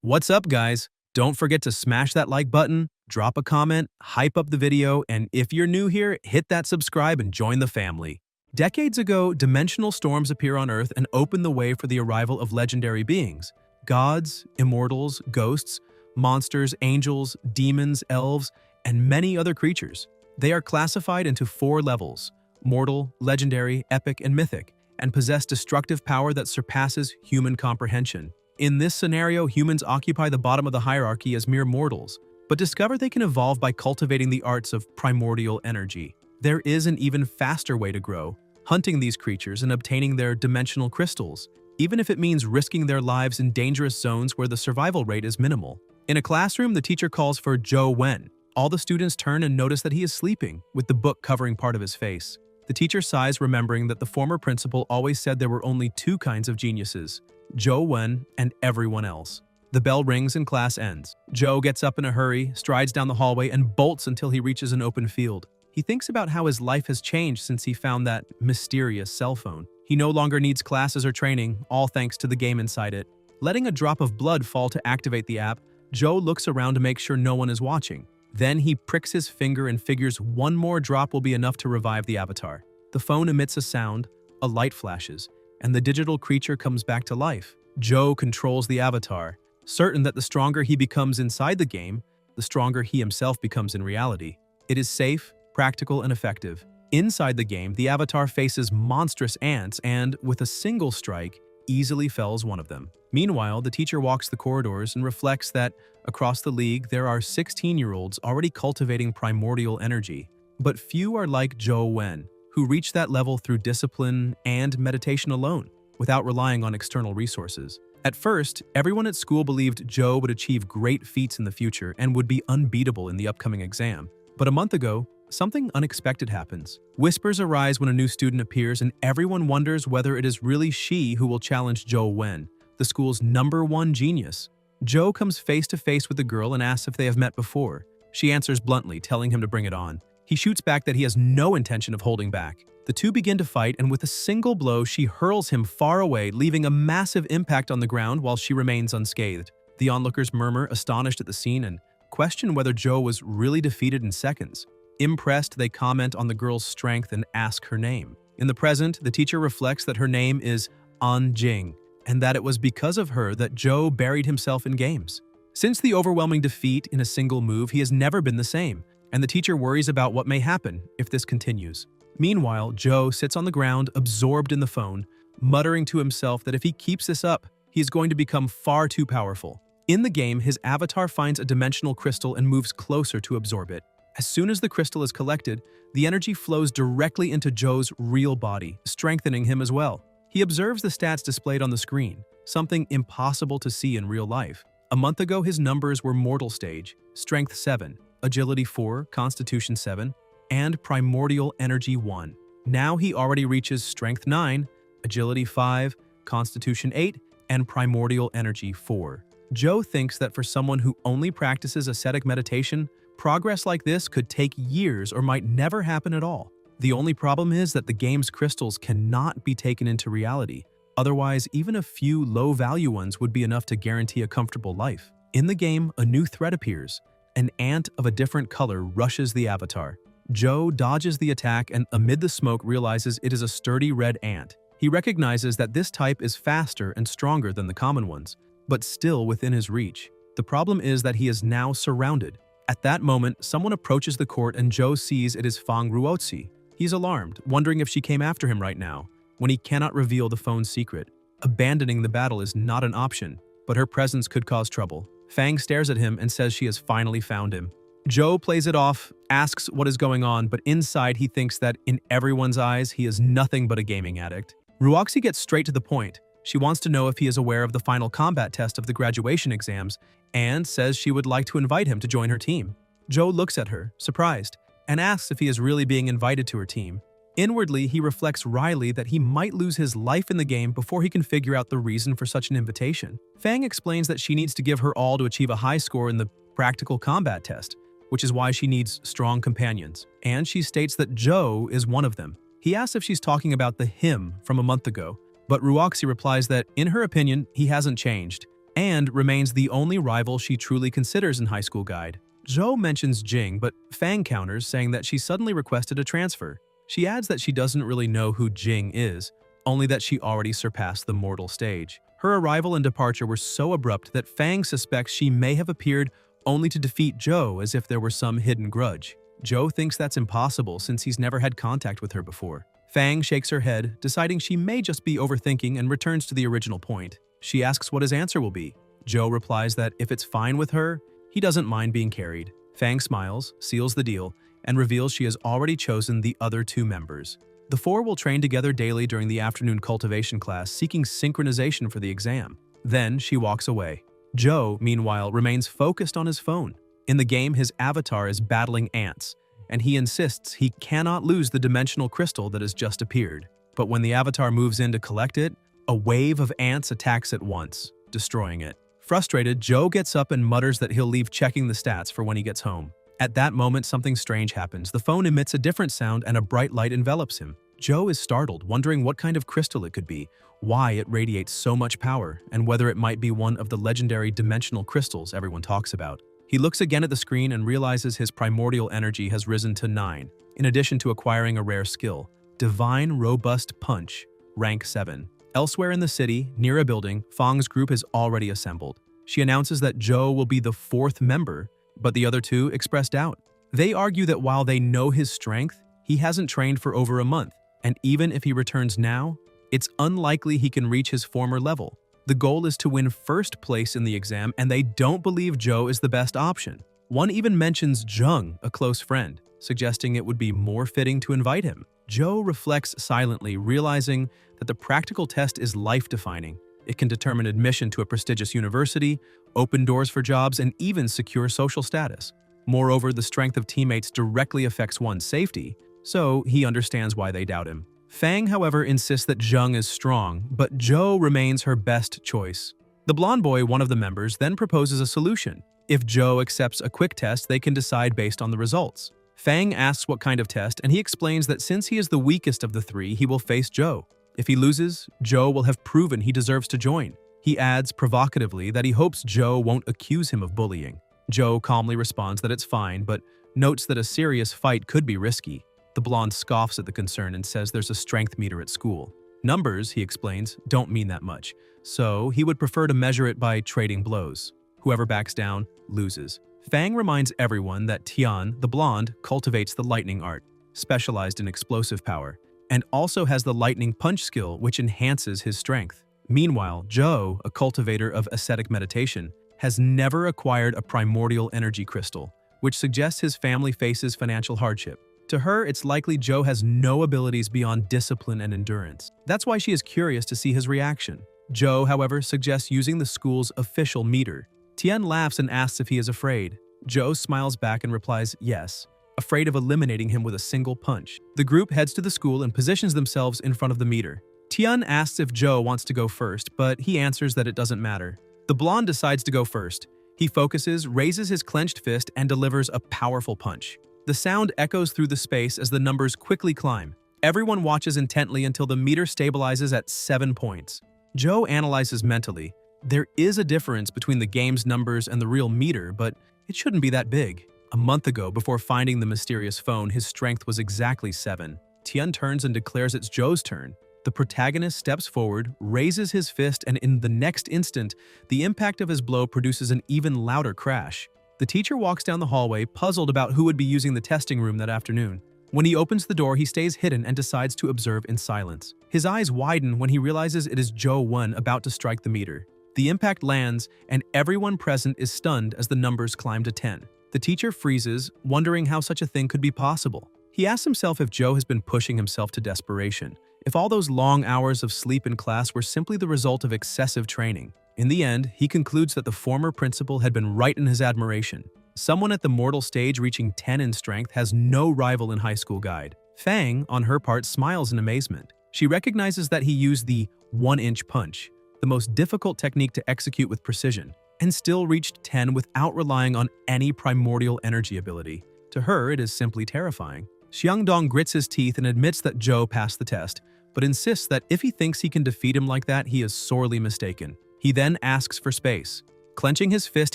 What's up, guys? Don't forget to smash that like button, drop a comment, hype up the video, and if you're new here, hit that subscribe and join the family. Decades ago, dimensional storms appear on Earth and open the way for the arrival of legendary beings. Gods, immortals, ghosts, monsters, angels, demons, elves, and many other creatures. They are classified into 4 levels: mortal, legendary, epic, and mythic, and possess destructive power that surpasses human comprehension. In this scenario, humans occupy the bottom of the hierarchy as mere mortals, but discover they can evolve by cultivating the arts of primordial energy. There is an even faster way to grow, hunting these creatures and obtaining their dimensional crystals, even if it means risking their lives in dangerous zones where the survival rate is minimal. In a classroom, the teacher calls for Zhou Wen. All the students turn and notice that he is sleeping, with the book covering part of his face. The teacher sighs, remembering that the former principal always said there were only 2 kinds of geniuses: Zhou Wen and everyone else. The bell rings and class ends. Zhou gets up in a hurry, strides down the hallway, and bolts until he reaches an open field. He thinks about how his life has changed since he found that mysterious cell phone. He no longer needs classes or training, all thanks to the game inside it. Letting a drop of blood fall to activate the app, Zhou looks around to make sure no one is watching. Then he pricks his finger and figures one more drop will be enough to revive the avatar. The phone emits a sound, a light flashes, and the digital creature comes back to life. Zhou controls the avatar, certain that the stronger he becomes inside the game, the stronger he himself becomes in reality. It is safe, practical, and effective. Inside the game, the avatar faces monstrous ants and, with a single strike, easily fells one of them. Meanwhile, the teacher walks the corridors and reflects that, across the league, there are 16-year-olds already cultivating primordial energy. But few are like Zhou Wen, who reach that level through discipline and meditation alone, without relying on external resources. At first, everyone at school believed Zhou would achieve great feats in the future and would be unbeatable in the upcoming exam. But a month ago, something unexpected happens. Whispers arise when a new student appears, and everyone wonders whether it is really she who will challenge Zhou Wen, the school's #1 genius. Zhou comes face to face with the girl and asks if they have met before. She answers bluntly, telling him to bring it on. He shoots back that he has no intention of holding back. The two begin to fight, and with a single blow, she hurls him far away, leaving a massive impact on the ground while she remains unscathed. The onlookers murmur, astonished at the scene, and question whether Zhou was really defeated in seconds. Impressed, they comment on the girl's strength and ask her name. In the present, the teacher reflects that her name is An Jing, and that it was because of her that Zhou buried himself in games. Since the overwhelming defeat in a single move, he has never been the same, and the teacher worries about what may happen if this continues. Meanwhile, Zhou sits on the ground, absorbed in the phone, muttering to himself that if he keeps this up, he is going to become far too powerful. In the game, his avatar finds a dimensional crystal and moves closer to absorb it. As soon as the crystal is collected, the energy flows directly into Zhou's real body, strengthening him as well. He observes the stats displayed on the screen, something impossible to see in real life. A month ago, his numbers were Mortal Stage, Strength 7, Agility 4, Constitution 7, and Primordial Energy 1. Now he already reaches Strength 9, Agility 5, Constitution 8, and Primordial Energy 4. Zhou thinks that for someone who only practices ascetic meditation, progress like this could take years or might never happen at all. The only problem is that the game's crystals cannot be taken into reality. Otherwise, even a few low-value ones would be enough to guarantee a comfortable life. In the game, a new threat appears. An ant of a different color rushes the avatar. Zhou dodges the attack and, amid the smoke, realizes it is a sturdy red ant. He recognizes that this type is faster and stronger than the common ones, but still within his reach. The problem is that he is now surrounded. At that moment, someone approaches the court and Zhou sees it is Fang Ruozi. He's alarmed, wondering if she came after him right now, when he cannot reveal the phone's secret. Abandoning the battle is not an option, but her presence could cause trouble. Fang stares at him and says she has finally found him. Zhou plays it off, asks what is going on, but inside he thinks that in everyone's eyes he is nothing but a gaming addict. Ruoxi gets straight to the point. She wants to know if he is aware of the final combat test of the graduation exams and says she would like to invite him to join her team. Zhou looks at her, surprised, and asks if he is really being invited to her team. Inwardly, he reflects wryly that he might lose his life in the game before he can figure out the reason for such an invitation. Fang explains that she needs to give her all to achieve a high score in the practical combat test, which is why she needs strong companions, and she states that Zhou is one of them. He asks if she's talking about the him from a month ago, but Ruoxi replies that, in her opinion, he hasn't changed. and remains the only rival she truly considers in high school guide. Zhou mentions Jing, but Fang counters, saying that she suddenly requested a transfer. She adds that she doesn't really know who Jing is, only that she already surpassed the mortal stage. Her arrival and departure were so abrupt that Fang suspects she may have appeared only to defeat Zhou, as if there were some hidden grudge. Zhou thinks that's impossible since he's never had contact with her before. Fang shakes her head, deciding she may just be overthinking, and returns to the original point. She asks what his answer will be. Zhou replies that if it's fine with her, he doesn't mind being carried. Fang smiles, seals the deal, and reveals she has already chosen the other two members. The four will train together daily during the afternoon cultivation class, seeking synchronization for the exam. Then she walks away. Zhou, meanwhile, remains focused on his phone. In the game, his avatar is battling ants, and he insists he cannot lose the dimensional crystal that has just appeared. But when the avatar moves in to collect it, a wave of ants attacks at once, destroying it. Frustrated, Zhou gets up and mutters that he'll leave checking the stats for when he gets home. At that moment, something strange happens. The phone emits a different sound and a bright light envelops him. Zhou is startled, wondering what kind of crystal it could be, why it radiates so much power, and whether it might be one of the legendary dimensional crystals everyone talks about. He looks again at the screen and realizes his primordial energy has risen to 9, in addition to acquiring a rare skill, Divine Robust Punch, rank 7. Elsewhere in the city, near a building, Fang's group is already assembled. She announces that Zhou will be the 4th member, but the other two express doubt. They argue that while they know his strength, he hasn't trained for over a month, and even if he returns now, it's unlikely he can reach his former level. The goal is to win first place in the exam, and they don't believe Zhou is the best option. One even mentions Zheng, a close friend, suggesting it would be more fitting to invite him. Zhou reflects silently, realizing that the practical test is life-defining. It can determine admission to a prestigious university, open doors for jobs, and even secure social status. Moreover, the strength of teammates directly affects one's safety, so he understands why they doubt him. Fang, however, insists that Zheng is strong, but Zhou remains her best choice. The blonde boy, one of the members, then proposes a solution. If Zhou accepts a quick test, they can decide based on the results. Fang asks what kind of test, and he explains that since he is the weakest of the three, he will face Zhou. If he loses, Zhou will have proven he deserves to join. He adds provocatively that he hopes Zhou won't accuse him of bullying. Zhou calmly responds that it's fine, but notes that a serious fight could be risky. The blonde scoffs at the concern and says there's a strength meter at school. Numbers, he explains, don't mean that much, so he would prefer to measure it by trading blows. Whoever backs down loses. Fang reminds everyone that Tian, the blonde, cultivates the lightning art, specialized in explosive power, and also has the lightning punch skill, which enhances his strength. Meanwhile, Zhou, a cultivator of ascetic meditation, has never acquired a primordial energy crystal, which suggests his family faces financial hardship. To her, it's likely Zhou has no abilities beyond discipline and endurance. That's why she is curious to see his reaction. Zhou, however, suggests using the school's official meter. Tian laughs and asks if he is afraid. Zhou smiles back and replies yes, afraid of eliminating him with a single punch. The group heads to the school and positions themselves in front of the meter. Tian asks if Zhou wants to go first, but he answers that it doesn't matter. The blonde decides to go first. He focuses, raises his clenched fist, and delivers a powerful punch. The sound echoes through the space as the numbers quickly climb. Everyone watches intently until the meter stabilizes at 7 points. Zhou analyzes mentally. There is a difference between the game's numbers and the real meter, but it shouldn't be that big. A month ago, before finding the mysterious phone, his strength was exactly 7. Tian turns and declares it's Zhou's turn. The protagonist steps forward, raises his fist, and in the next instant, the impact of his blow produces an even louder crash. The teacher walks down the hallway, puzzled about who would be using the testing room that afternoon. When he opens the door, he stays hidden and decides to observe in silence. His eyes widen when he realizes it is Zhou Wen about to strike the meter. The impact lands, and everyone present is stunned as the numbers climb to 10. The teacher freezes, wondering how such a thing could be possible. He asks himself if Zhou has been pushing himself to desperation, if all those long hours of sleep in class were simply the result of excessive training. In the end, he concludes that the former principal had been right in his admiration. Someone at the mortal stage reaching 10 in strength has no rival in high school guide. Fang, on her part, smiles in amazement. She recognizes that he used the 1-inch punch, the most difficult technique to execute with precision, and still reached 10 without relying on any primordial energy ability. To her, it is simply terrifying. Xiangdong grits his teeth and admits that Zhou passed the test, but insists that if he thinks he can defeat him like that, he is sorely mistaken. He then asks for space. Clenching his fist,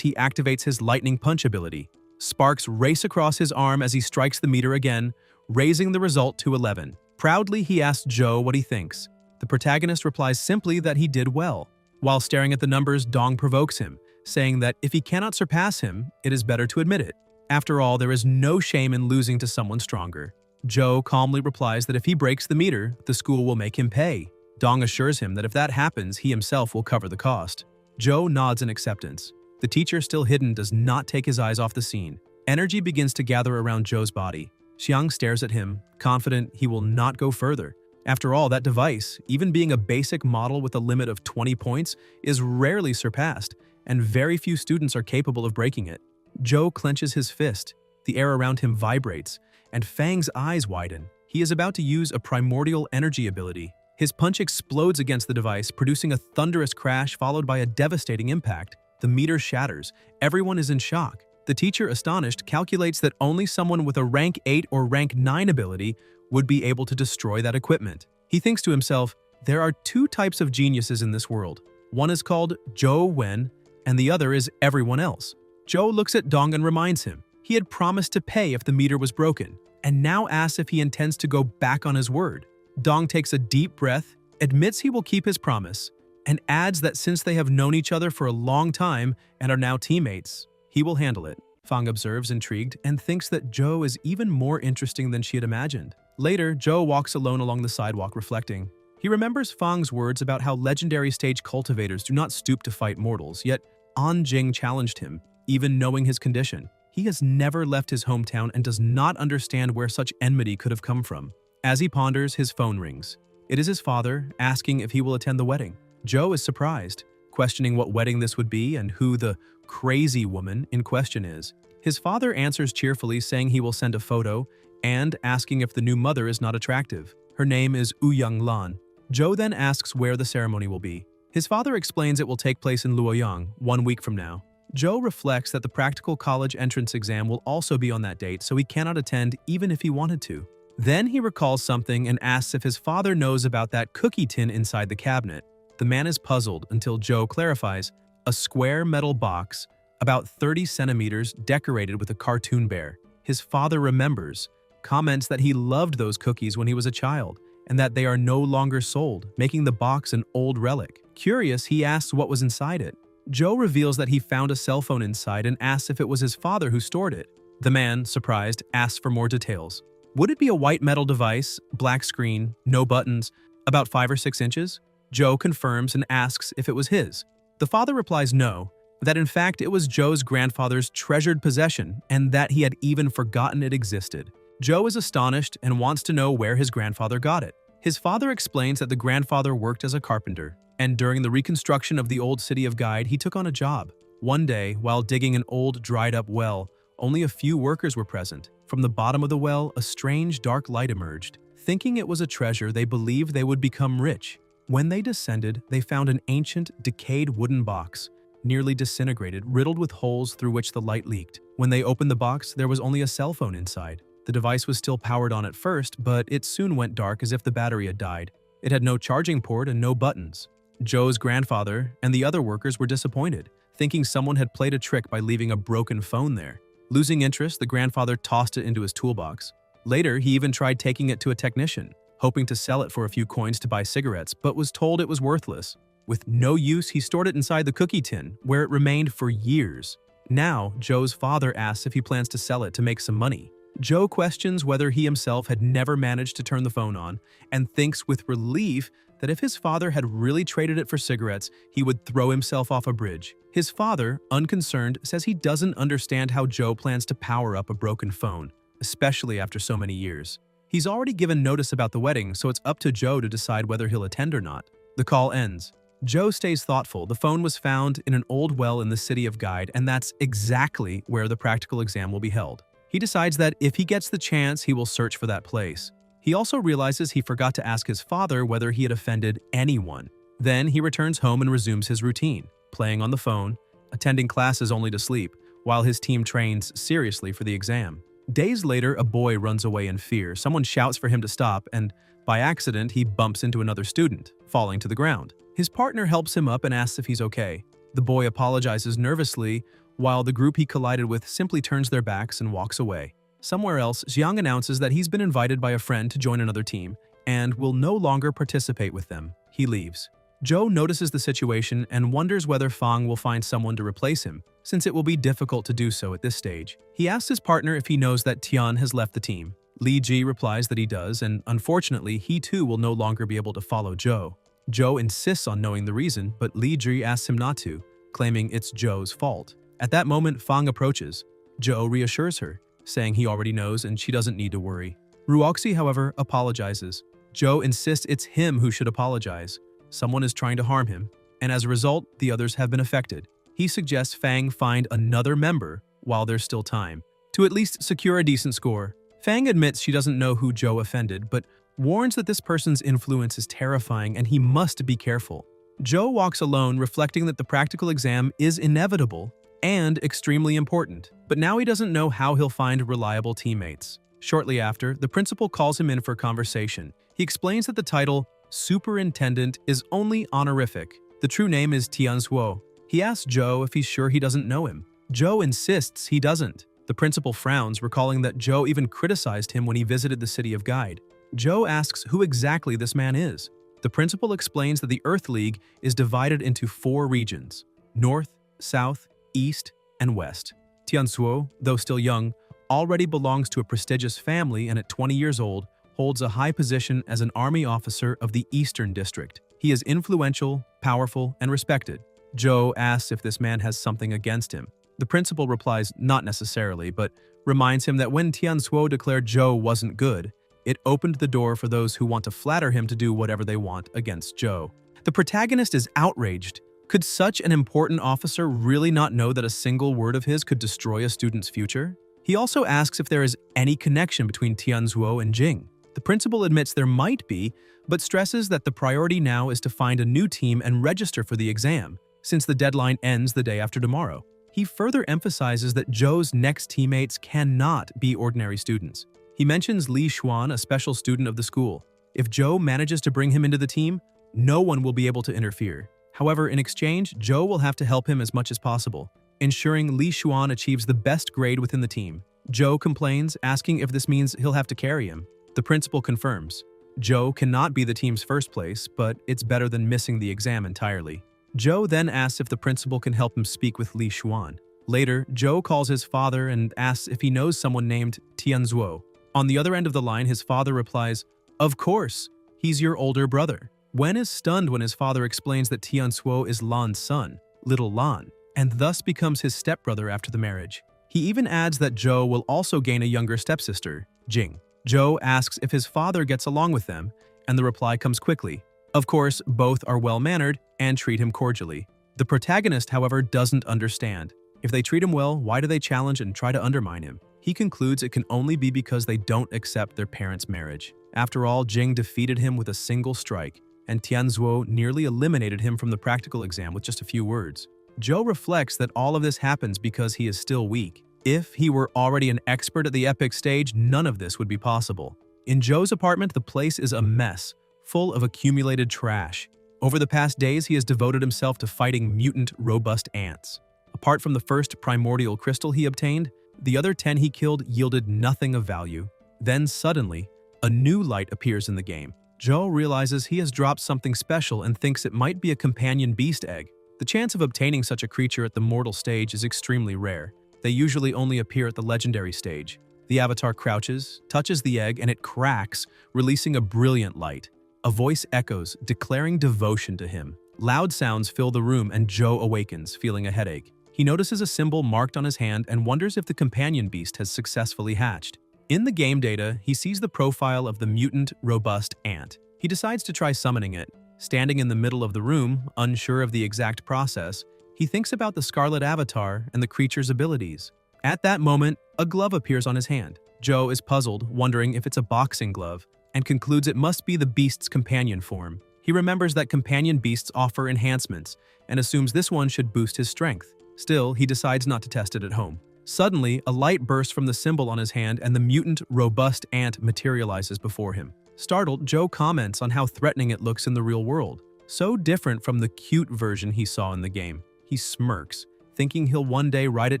he activates his lightning punch ability. Sparks race across his arm as he strikes the meter again, raising the result to 11. Proudly, he asks Joe what he thinks. The protagonist replies simply that he did well. While staring at the numbers, Dong provokes him, saying that if he cannot surpass him, it is better to admit it. After all, there is no shame in losing to someone stronger. Joe calmly replies that if he breaks the meter, the school will make him pay. Dong assures him that if that happens, he himself will cover the cost. Joe nods in acceptance. The teacher, still hidden, does not take his eyes off the scene. Energy begins to gather around Joe's body. Xiang stares at him, confident he will not go further. After all, that device, even being a basic model with a limit of 20 points, is rarely surpassed, and very few students are capable of breaking it. Joe clenches his fist. The air around him vibrates, and Fang's eyes widen. He is about to use a primordial energy ability. His punch explodes against the device, producing a thunderous crash followed by a devastating impact. The meter shatters. Everyone is in shock. The teacher, astonished, calculates that only someone with a rank 8 or rank 9 ability would be able to destroy that equipment. He thinks to himself, there are two types of geniuses in this world. One is called Zhou Wen, and the other is everyone else. Joe looks at Dong and reminds him he had promised to pay if the meter was broken, and now asks if he intends to go back on his word. Dong takes a deep breath, admits he will keep his promise, and adds that since they have known each other for a long time and are now teammates, he will handle it. Fang observes, intrigued, and thinks that Joe is even more interesting than she had imagined. Later, Joe walks alone along the sidewalk, reflecting. He remembers Fang's words about how legendary stage cultivators do not stoop to fight mortals, yet An Jing challenged him, even knowing his condition. He has never left his hometown and does not understand where such enmity could have come from. As he ponders, his phone rings. It is his father, asking if he will attend the wedding. Joe is surprised, questioning what wedding this would be and who the crazy woman in question is. His father answers cheerfully, saying he will send a photo and asking if the new mother is not attractive. Her name is Ouyang Lan. Joe then asks where the ceremony will be. His father explains it will take place in Luoyang 1 week from now. Joe reflects that the practical college entrance exam will also be on that date, so he cannot attend even if he wanted to. Then he recalls something and asks if his father knows about that cookie tin inside the cabinet. The man is puzzled until Joe clarifies, a square metal box, about 30 centimeters, decorated with a cartoon bear. His father remembers, comments that he loved those cookies when he was a child, and that they are no longer sold, making the box an old relic. Curious, he asks what was inside it. Joe reveals that he found a cell phone inside and asks if it was his father who stored it. The man, surprised, asks for more details. Would it be a white metal device, black screen, no buttons, about 5 or 6 inches? Joe confirms and asks if it was his. The father replies no, that in fact it was Joe's grandfather's treasured possession and that he had even forgotten it existed. Joe is astonished and wants to know where his grandfather got it. His father explains that the grandfather worked as a carpenter, and during the reconstruction of the old city of Guide, he took on a job. One day, while digging an old, dried-up well, only a few workers were present. From the bottom of the well, a strange, dark light emerged. Thinking it was a treasure, they believed they would become rich. When they descended, they found an ancient, decayed wooden box, nearly disintegrated, riddled with holes through which the light leaked. When they opened the box, there was only a cell phone inside. The device was still powered on at first, but it soon went dark as if the battery had died. It had no charging port and no buttons. Joe's grandfather and the other workers were disappointed, thinking someone had played a trick by leaving a broken phone there. Losing interest, the grandfather tossed it into his toolbox. Later, he even tried taking it to a technician, hoping to sell it for a few coins to buy cigarettes, but was told it was worthless. With no use, he stored it inside the cookie tin, where it remained for years. Now, Joe's father asks if he plans to sell it to make some money. Joe questions whether he himself had never managed to turn the phone on, and thinks with relief that if his father had really traded it for cigarettes, he would throw himself off a bridge. His father, unconcerned, says he doesn't understand how Joe plans to power up a broken phone, especially after so many years. He's already given notice about the wedding, so it's up to Joe to decide whether he'll attend or not. The call ends. Joe stays thoughtful. The phone was found in an old well in the city of Guide, and that's exactly where the practical exam will be held. He decides that if he gets the chance, he will search for that place. He also realizes he forgot to ask his father whether he had offended anyone. Then he returns home and resumes his routine, playing on the phone, attending classes only to sleep, while his team trains seriously for the exam. Days later, a boy runs away in fear. Someone shouts for him to stop, and by accident, he bumps into another student, falling to the ground. His partner helps him up and asks if he's okay. The boy apologizes nervously, while the group he collided with simply turns their backs and walks away. Somewhere else, Jiang announces that he's been invited by a friend to join another team and will no longer participate with them. He leaves. Zhou notices the situation and wonders whether Fang will find someone to replace him, since it will be difficult to do so at this stage. He asks his partner if he knows that Tian has left the team. Li Ji replies that he does, and unfortunately, he too will no longer be able to follow Zhou. Zhou insists on knowing the reason, but Li Ji asks him not to, claiming it's Zhou's fault. At that moment, Fang approaches. Zhou reassures her, saying he already knows and she doesn't need to worry. Ruoxi, however, apologizes. Zhou insists it's him who should apologize. Someone is trying to harm him, and as a result, the others have been affected. He suggests Fang find another member while there's still time, to at least secure a decent score. Fang admits she doesn't know who Zhou offended, but warns that this person's influence is terrifying and he must be careful. Zhou walks alone, reflecting that the practical exam is inevitable and extremely important, but now he doesn't know how he'll find reliable teammates. Shortly after, the principal calls him in for conversation. He explains that the title Superintendent is only honorific. The true name is Tianzuo. He asks Zhou if he's sure he doesn't know him. Zhou insists he doesn't. The principal frowns, recalling that Zhou even criticized him when he visited the city of Guide. Zhou asks who exactly this man is. The principal explains that the Earth League is divided into 4 regions: North, South, East, and West. Tianzuo, though still young, already belongs to a prestigious family and at 20 years old, holds a high position as an army officer of the Eastern District. He is influential, powerful, and respected. Zhou asks if this man has something against him. The principal replies not necessarily, but reminds him that when Tianzuo declared Zhou wasn't good, it opened the door for those who want to flatter him to do whatever they want against Zhou. The protagonist is outraged. Could such an important officer really not know that a single word of his could destroy a student's future? He also asks if there is any connection between Tianzuo and Jing. The principal admits there might be, but stresses that the priority now is to find a new team and register for the exam, since the deadline ends the day after tomorrow. He further emphasizes that Zhou's next teammates cannot be ordinary students. He mentions Li Xuan, a special student of the school. If Zhou manages to bring him into the team, no one will be able to interfere. However, in exchange, Zhou will have to help him as much as possible, ensuring Li Xuan achieves the best grade within the team. Zhou complains, asking if this means he'll have to carry him. The principal confirms. Zhou cannot be the team's first place, but it's better than missing the exam entirely. Zhou then asks if the principal can help him speak with Li Xuan. Later, Zhou calls his father and asks if he knows someone named Tianzuo. On the other end of the line, his father replies, "Of course, he's your older brother." Wen is stunned when his father explains that Tianzuo is Lan's son, Little Lan, and thus becomes his stepbrother after the marriage. He even adds that Zhou will also gain a younger stepsister, Jing. Zhou asks if his father gets along with them, and the reply comes quickly. Of course, both are well-mannered and treat him cordially. The protagonist, however, doesn't understand. If they treat him well, why do they challenge and try to undermine him? He concludes it can only be because they don't accept their parents' marriage. After all, Jing defeated him with a single strike, and Tianzuo nearly eliminated him from the practical exam with just a few words. Zhou reflects that all of this happens because he is still weak. If he were already an expert at the epic stage, none of this would be possible. In Zhou's apartment, the place is a mess, full of accumulated trash. Over the past days, he has devoted himself to fighting mutant, robust ants. Apart from the first primordial crystal he obtained, the other 10 he killed yielded nothing of value. Then suddenly, a new light appears in the game. Zhou realizes he has dropped something special and thinks it might be a companion beast egg. The chance of obtaining such a creature at the mortal stage is extremely rare. They usually only appear at the legendary stage. The avatar crouches, touches the egg, and it cracks, releasing a brilliant light. A voice echoes, declaring devotion to him. Loud sounds fill the room and Zhou awakens, feeling a headache. He notices a symbol marked on his hand and wonders if the companion beast has successfully hatched. In the game data, he sees the profile of the mutant, robust ant. He decides to try summoning it. Standing in the middle of the room, unsure of the exact process, he thinks about the Scarlet Avatar and the creature's abilities. At that moment, a glove appears on his hand. Zhou is puzzled, wondering if it's a boxing glove, and concludes it must be the beast's companion form. He remembers that companion beasts offer enhancements, and assumes this one should boost his strength. Still, he decides not to test it at home. Suddenly, a light bursts from the symbol on his hand and the mutant, robust ant materializes before him. Startled, Zhou comments on how threatening it looks in the real world. So different from the cute version he saw in the game. He smirks, thinking he'll one day ride it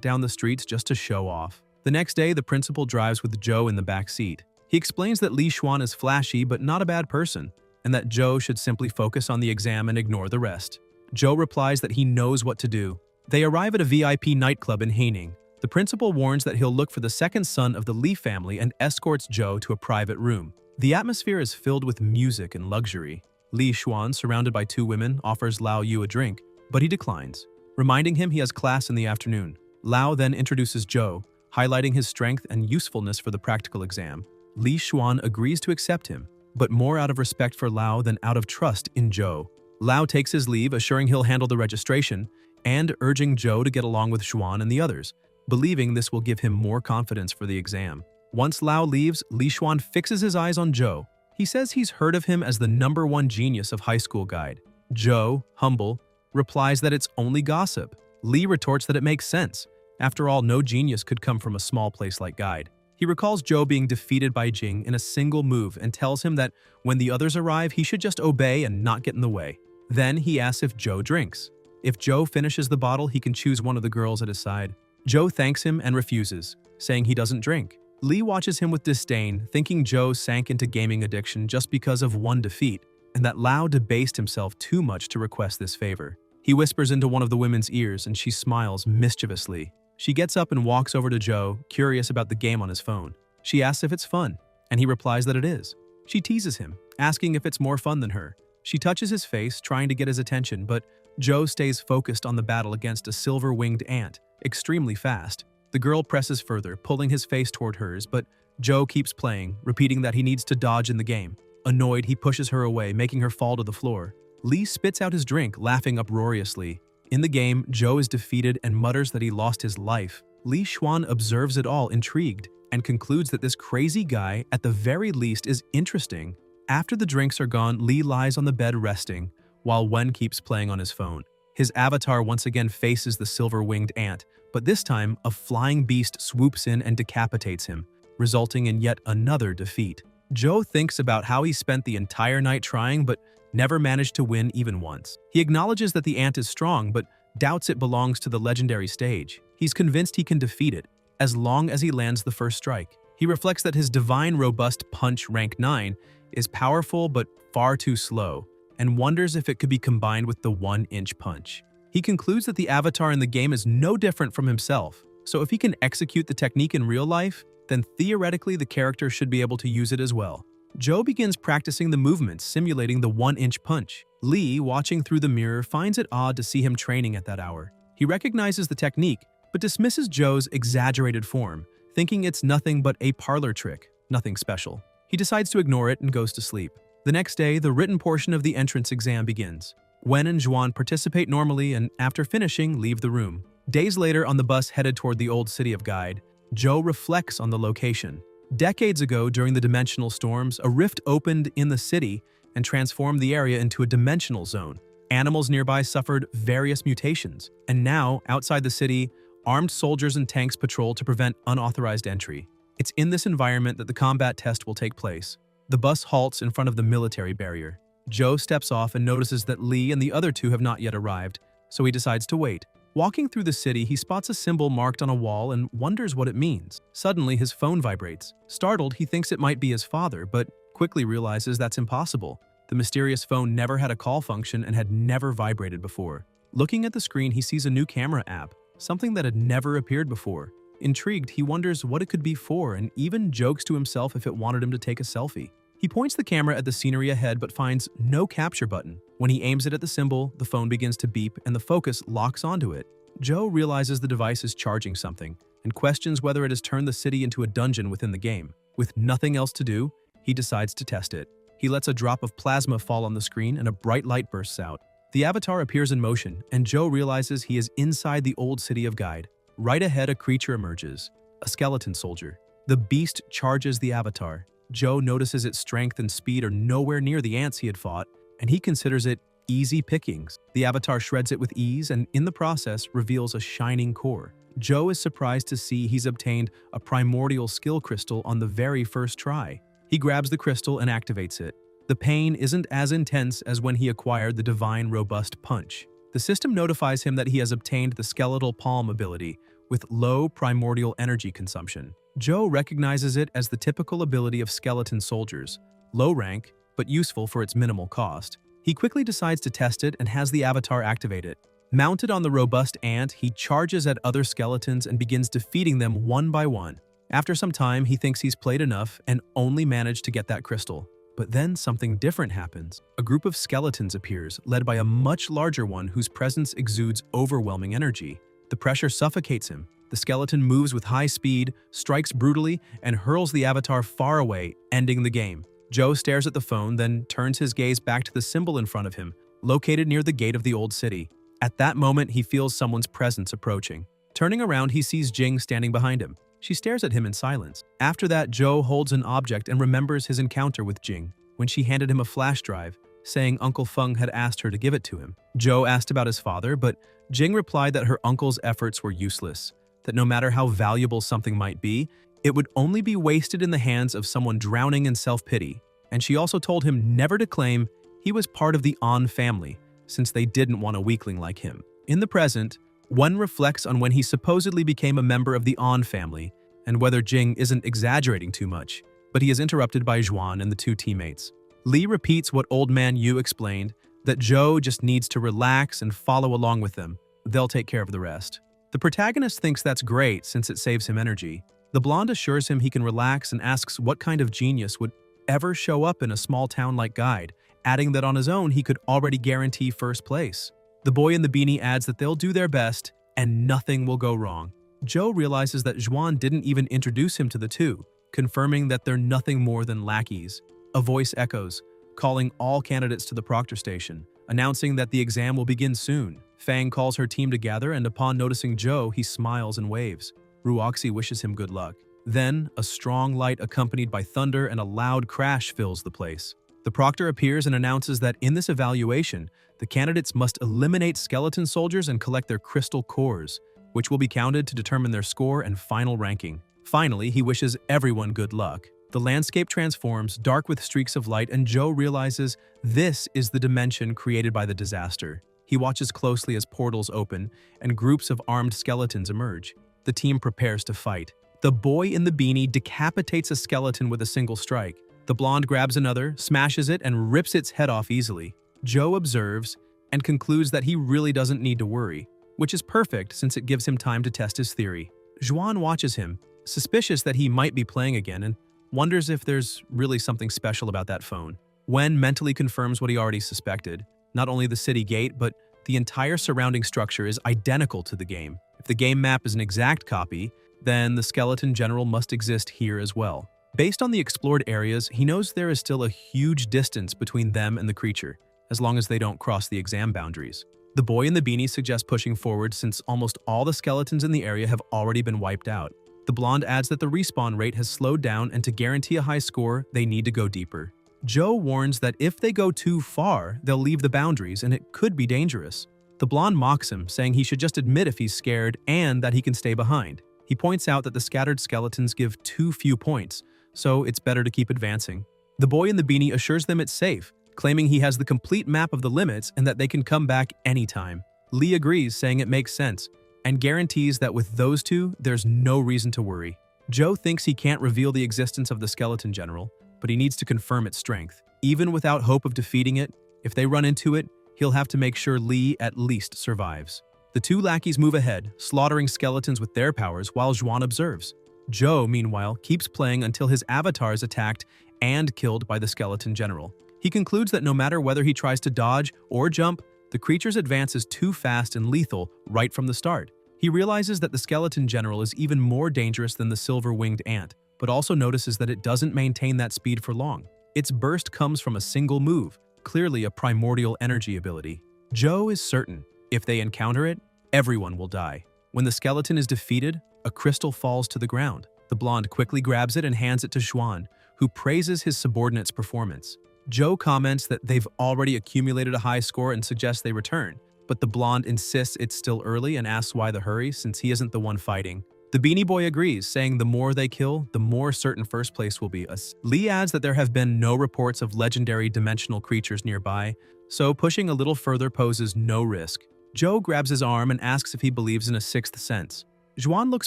down the streets just to show off. The next day, the principal drives with Joe in the back seat. He explains that Li Xuan is flashy but not a bad person, and that Joe should simply focus on the exam and ignore the rest. Joe replies that he knows what to do. They arrive at a VIP nightclub in Haining. The principal warns that he'll look for the second son of the Li family and escorts Joe to a private room. The atmosphere is filled with music and luxury. Li Xuan, surrounded by two women, offers Lao Yu a drink, but he declines, reminding him he has class in the afternoon. Lao then introduces Joe, highlighting his strength and usefulness for the practical exam. Li Xuan agrees to accept him, but more out of respect for Lao than out of trust in Joe. Lao takes his leave, assuring he'll handle the registration, and urging Joe to get along with Xuan and the others, believing this will give him more confidence for the exam. Once Lao leaves, Li Xuan fixes his eyes on Joe. He says he's heard of him as the #1 genius of high school guide. Joe, humble, replies that it's only gossip. Li retorts that it makes sense. After all, no genius could come from a small place like Guide. He recalls Joe being defeated by Jing in a single move and tells him that when the others arrive, he should just obey and not get in the way. Then he asks if Joe drinks. If Joe finishes the bottle, he can choose one of the girls at his side. Joe thanks him and refuses, saying he doesn't drink. Li watches him with disdain, thinking Joe sank into gaming addiction just because of one defeat, and that Lao debased himself too much to request this favor. He whispers into one of the women's ears and she smiles mischievously. She gets up and walks over to Joe, curious about the game on his phone. She asks if it's fun, and he replies that it is. She teases him, asking if it's more fun than her. She touches his face, trying to get his attention, but Joe stays focused on the battle against a silver-winged ant, extremely fast. The girl presses further, pulling his face toward hers, but Joe keeps playing, repeating that he needs to dodge in the game. Annoyed, he pushes her away, making her fall to the floor. Li spits out his drink, laughing uproariously. In the game, Joe is defeated and mutters that he lost his life. Li Xuan observes it all, intrigued, and concludes that this crazy guy, at the very least, is interesting. After the drinks are gone, Li lies on the bed resting, while Wen keeps playing on his phone. His avatar once again faces the silver-winged ant, but this time, a flying beast swoops in and decapitates him, resulting in yet another defeat. Joe thinks about how he spent the entire night trying, but never managed to win even once. He acknowledges that the ant is strong, but doubts it belongs to the legendary stage. He's convinced he can defeat it, as long as he lands the first strike. He reflects that his divine robust punch rank 9 is powerful but far too slow, and wonders if it could be combined with the 1-inch punch. He concludes that the avatar in the game is no different from himself, so if he can execute the technique in real life, then theoretically the character should be able to use it as well. Joe begins practicing the movements, simulating the 1-inch punch. Li, watching through the mirror, finds it odd to see him training at that hour. He recognizes the technique, but dismisses Joe's exaggerated form, thinking it's nothing but a parlor trick, nothing special. He decides to ignore it and goes to sleep. The next day, the written portion of the entrance exam begins. Wen and Zhuan participate normally and, after finishing, leave the room. Days later, on the bus headed toward the old city of Guide, Joe reflects on the location. Decades ago, during the dimensional storms, a rift opened in the city and transformed the area into a dimensional zone. Animals nearby suffered various mutations, and now, outside the city, armed soldiers and tanks patrol to prevent unauthorized entry. It's in this environment that the combat test will take place. The bus halts in front of the military barrier. Joe steps off and notices that Li and the other two have not yet arrived, so he decides to wait. Walking through the city, he spots a symbol marked on a wall and wonders what it means. Suddenly, his phone vibrates. Startled, he thinks it might be his father, but quickly realizes that's impossible. The mysterious phone never had a call function and had never vibrated before. Looking at the screen, he sees a new camera app, something that had never appeared before. Intrigued, he wonders what it could be for and even jokes to himself if it wanted him to take a selfie. He points the camera at the scenery ahead but finds no capture button. When he aims it at the symbol, the phone begins to beep and the focus locks onto it. Joe realizes the device is charging something and questions whether it has turned the city into a dungeon within the game. With nothing else to do, he decides to test it. He lets a drop of plasma fall on the screen and a bright light bursts out. The avatar appears in motion, and Joe realizes he is inside the old city of Guide. Right ahead, a creature emerges, a skeleton soldier. The beast charges the avatar. Joe notices its strength and speed are nowhere near the ants he had fought, and he considers it easy pickings. The avatar shreds it with ease and, in the process, reveals a shining core. Joe is surprised to see he's obtained a primordial skill crystal on the very first try. He grabs the crystal and activates it. The pain isn't as intense as when he acquired the divine robust punch. The system notifies him that he has obtained the skeletal palm ability with low primordial energy consumption. Joe recognizes it as the typical ability of skeleton soldiers, low rank, but useful for its minimal cost. He quickly decides to test it and has the avatar activate it. Mounted on the robust ant, he charges at other skeletons and begins defeating them one by one. After some time, he thinks he's played enough and only managed to get that crystal. But then something different happens. A group of skeletons appears, led by a much larger one whose presence exudes overwhelming energy. The pressure suffocates him. The skeleton moves with high speed, strikes brutally, and hurls the avatar far away, ending the game. Joe stares at the phone, then turns his gaze back to the symbol in front of him, located near the gate of the old city. At that moment, he feels someone's presence approaching. Turning around, he sees Jing standing behind him. She stares at him in silence. After that, Joe holds an object and remembers his encounter with Jing when she handed him a flash drive, saying Uncle Feng had asked her to give it to him. Joe asked about his father, but Jing replied that her uncle's efforts were useless, that no matter how valuable something might be, it would only be wasted in the hands of someone drowning in self-pity. And she also told him never to claim he was part of the An family, since they didn't want a weakling like him. In the present, one reflects on when he supposedly became a member of the An family, and whether Jing isn't exaggerating too much, but he is interrupted by Zhuan and the two teammates. Li repeats what Old Man Yu explained, that Joe just needs to relax and follow along with them. They'll take care of the rest. The protagonist thinks that's great since it saves him energy. The blonde assures him he can relax and asks what kind of genius would ever show up in a small town like Guide, adding that on his own he could already guarantee first place. The boy in the beanie adds that they'll do their best and nothing will go wrong. Joe realizes that Zhuan didn't even introduce him to the two, confirming that they're nothing more than lackeys. A voice echoes, calling all candidates to the proctor station, announcing that the exam will begin soon. Fang calls her team together, and upon noticing Joe, he smiles and waves. Ruoxi wishes him good luck. Then, a strong light accompanied by thunder and a loud crash fills the place. The proctor appears and announces that in this evaluation, the candidates must eliminate skeleton soldiers and collect their crystal cores, which will be counted to determine their score and final ranking. Finally, he wishes everyone good luck. The landscape transforms, dark with streaks of light, and Joe realizes this is the dimension created by the disaster. He watches closely as portals open and groups of armed skeletons emerge. The team prepares to fight. The boy in the beanie decapitates a skeleton with a single strike. The blonde grabs another, smashes it, and rips its head off easily. Joe observes and concludes that he really doesn't need to worry, which is perfect since it gives him time to test his theory. Zhuan watches him, suspicious that he might be playing again, and wonders if there's really something special about that phone. Wen mentally confirms what he already suspected. Not only the city gate, but the entire surrounding structure is identical to the game. If the game map is an exact copy, then the skeleton general must exist here as well. Based on the explored areas, he knows there is still a huge distance between them and the creature, as long as they don't cross the exam boundaries. The boy in the beanie suggests pushing forward since almost all the skeletons in the area have already been wiped out. The blonde adds that the respawn rate has slowed down and to guarantee a high score, they need to go deeper. Joe warns that if they go too far, they'll leave the boundaries and it could be dangerous. The blonde mocks him, saying he should just admit if he's scared and that he can stay behind. He points out that the scattered skeletons give too few points, so it's better to keep advancing. The boy in the beanie assures them it's safe, claiming he has the complete map of the limits and that they can come back anytime. Lee agrees, saying it makes sense, and guarantees that with those two, there's no reason to worry. Joe thinks he can't reveal the existence of the skeleton general, but he needs to confirm its strength. Even without hope of defeating it, if they run into it, he'll have to make sure Lee at least survives. The two lackeys move ahead, slaughtering skeletons with their powers while Zhuan observes. Joe, meanwhile, keeps playing until his avatar is attacked and killed by the skeleton general. He concludes that no matter whether he tries to dodge or jump, the creature's advance is too fast and lethal right from the start. He realizes that the skeleton general is even more dangerous than the silver-winged ant, but also notices that it doesn't maintain that speed for long. Its burst comes from a single move, clearly a primordial energy ability. Joe is certain, if they encounter it, everyone will die. When the skeleton is defeated, a crystal falls to the ground. The blonde quickly grabs it and hands it to Xuan, who praises his subordinate's performance. Joe comments that they've already accumulated a high score and suggests they return, but the blonde insists it's still early and asks why the hurry since he isn't the one fighting. The Beanie Boy agrees, saying the more they kill, the more certain first place will be. Lee adds that there have been no reports of legendary dimensional creatures nearby, so pushing a little further poses no risk. Joe grabs his arm and asks if he believes in a sixth sense. Juan looks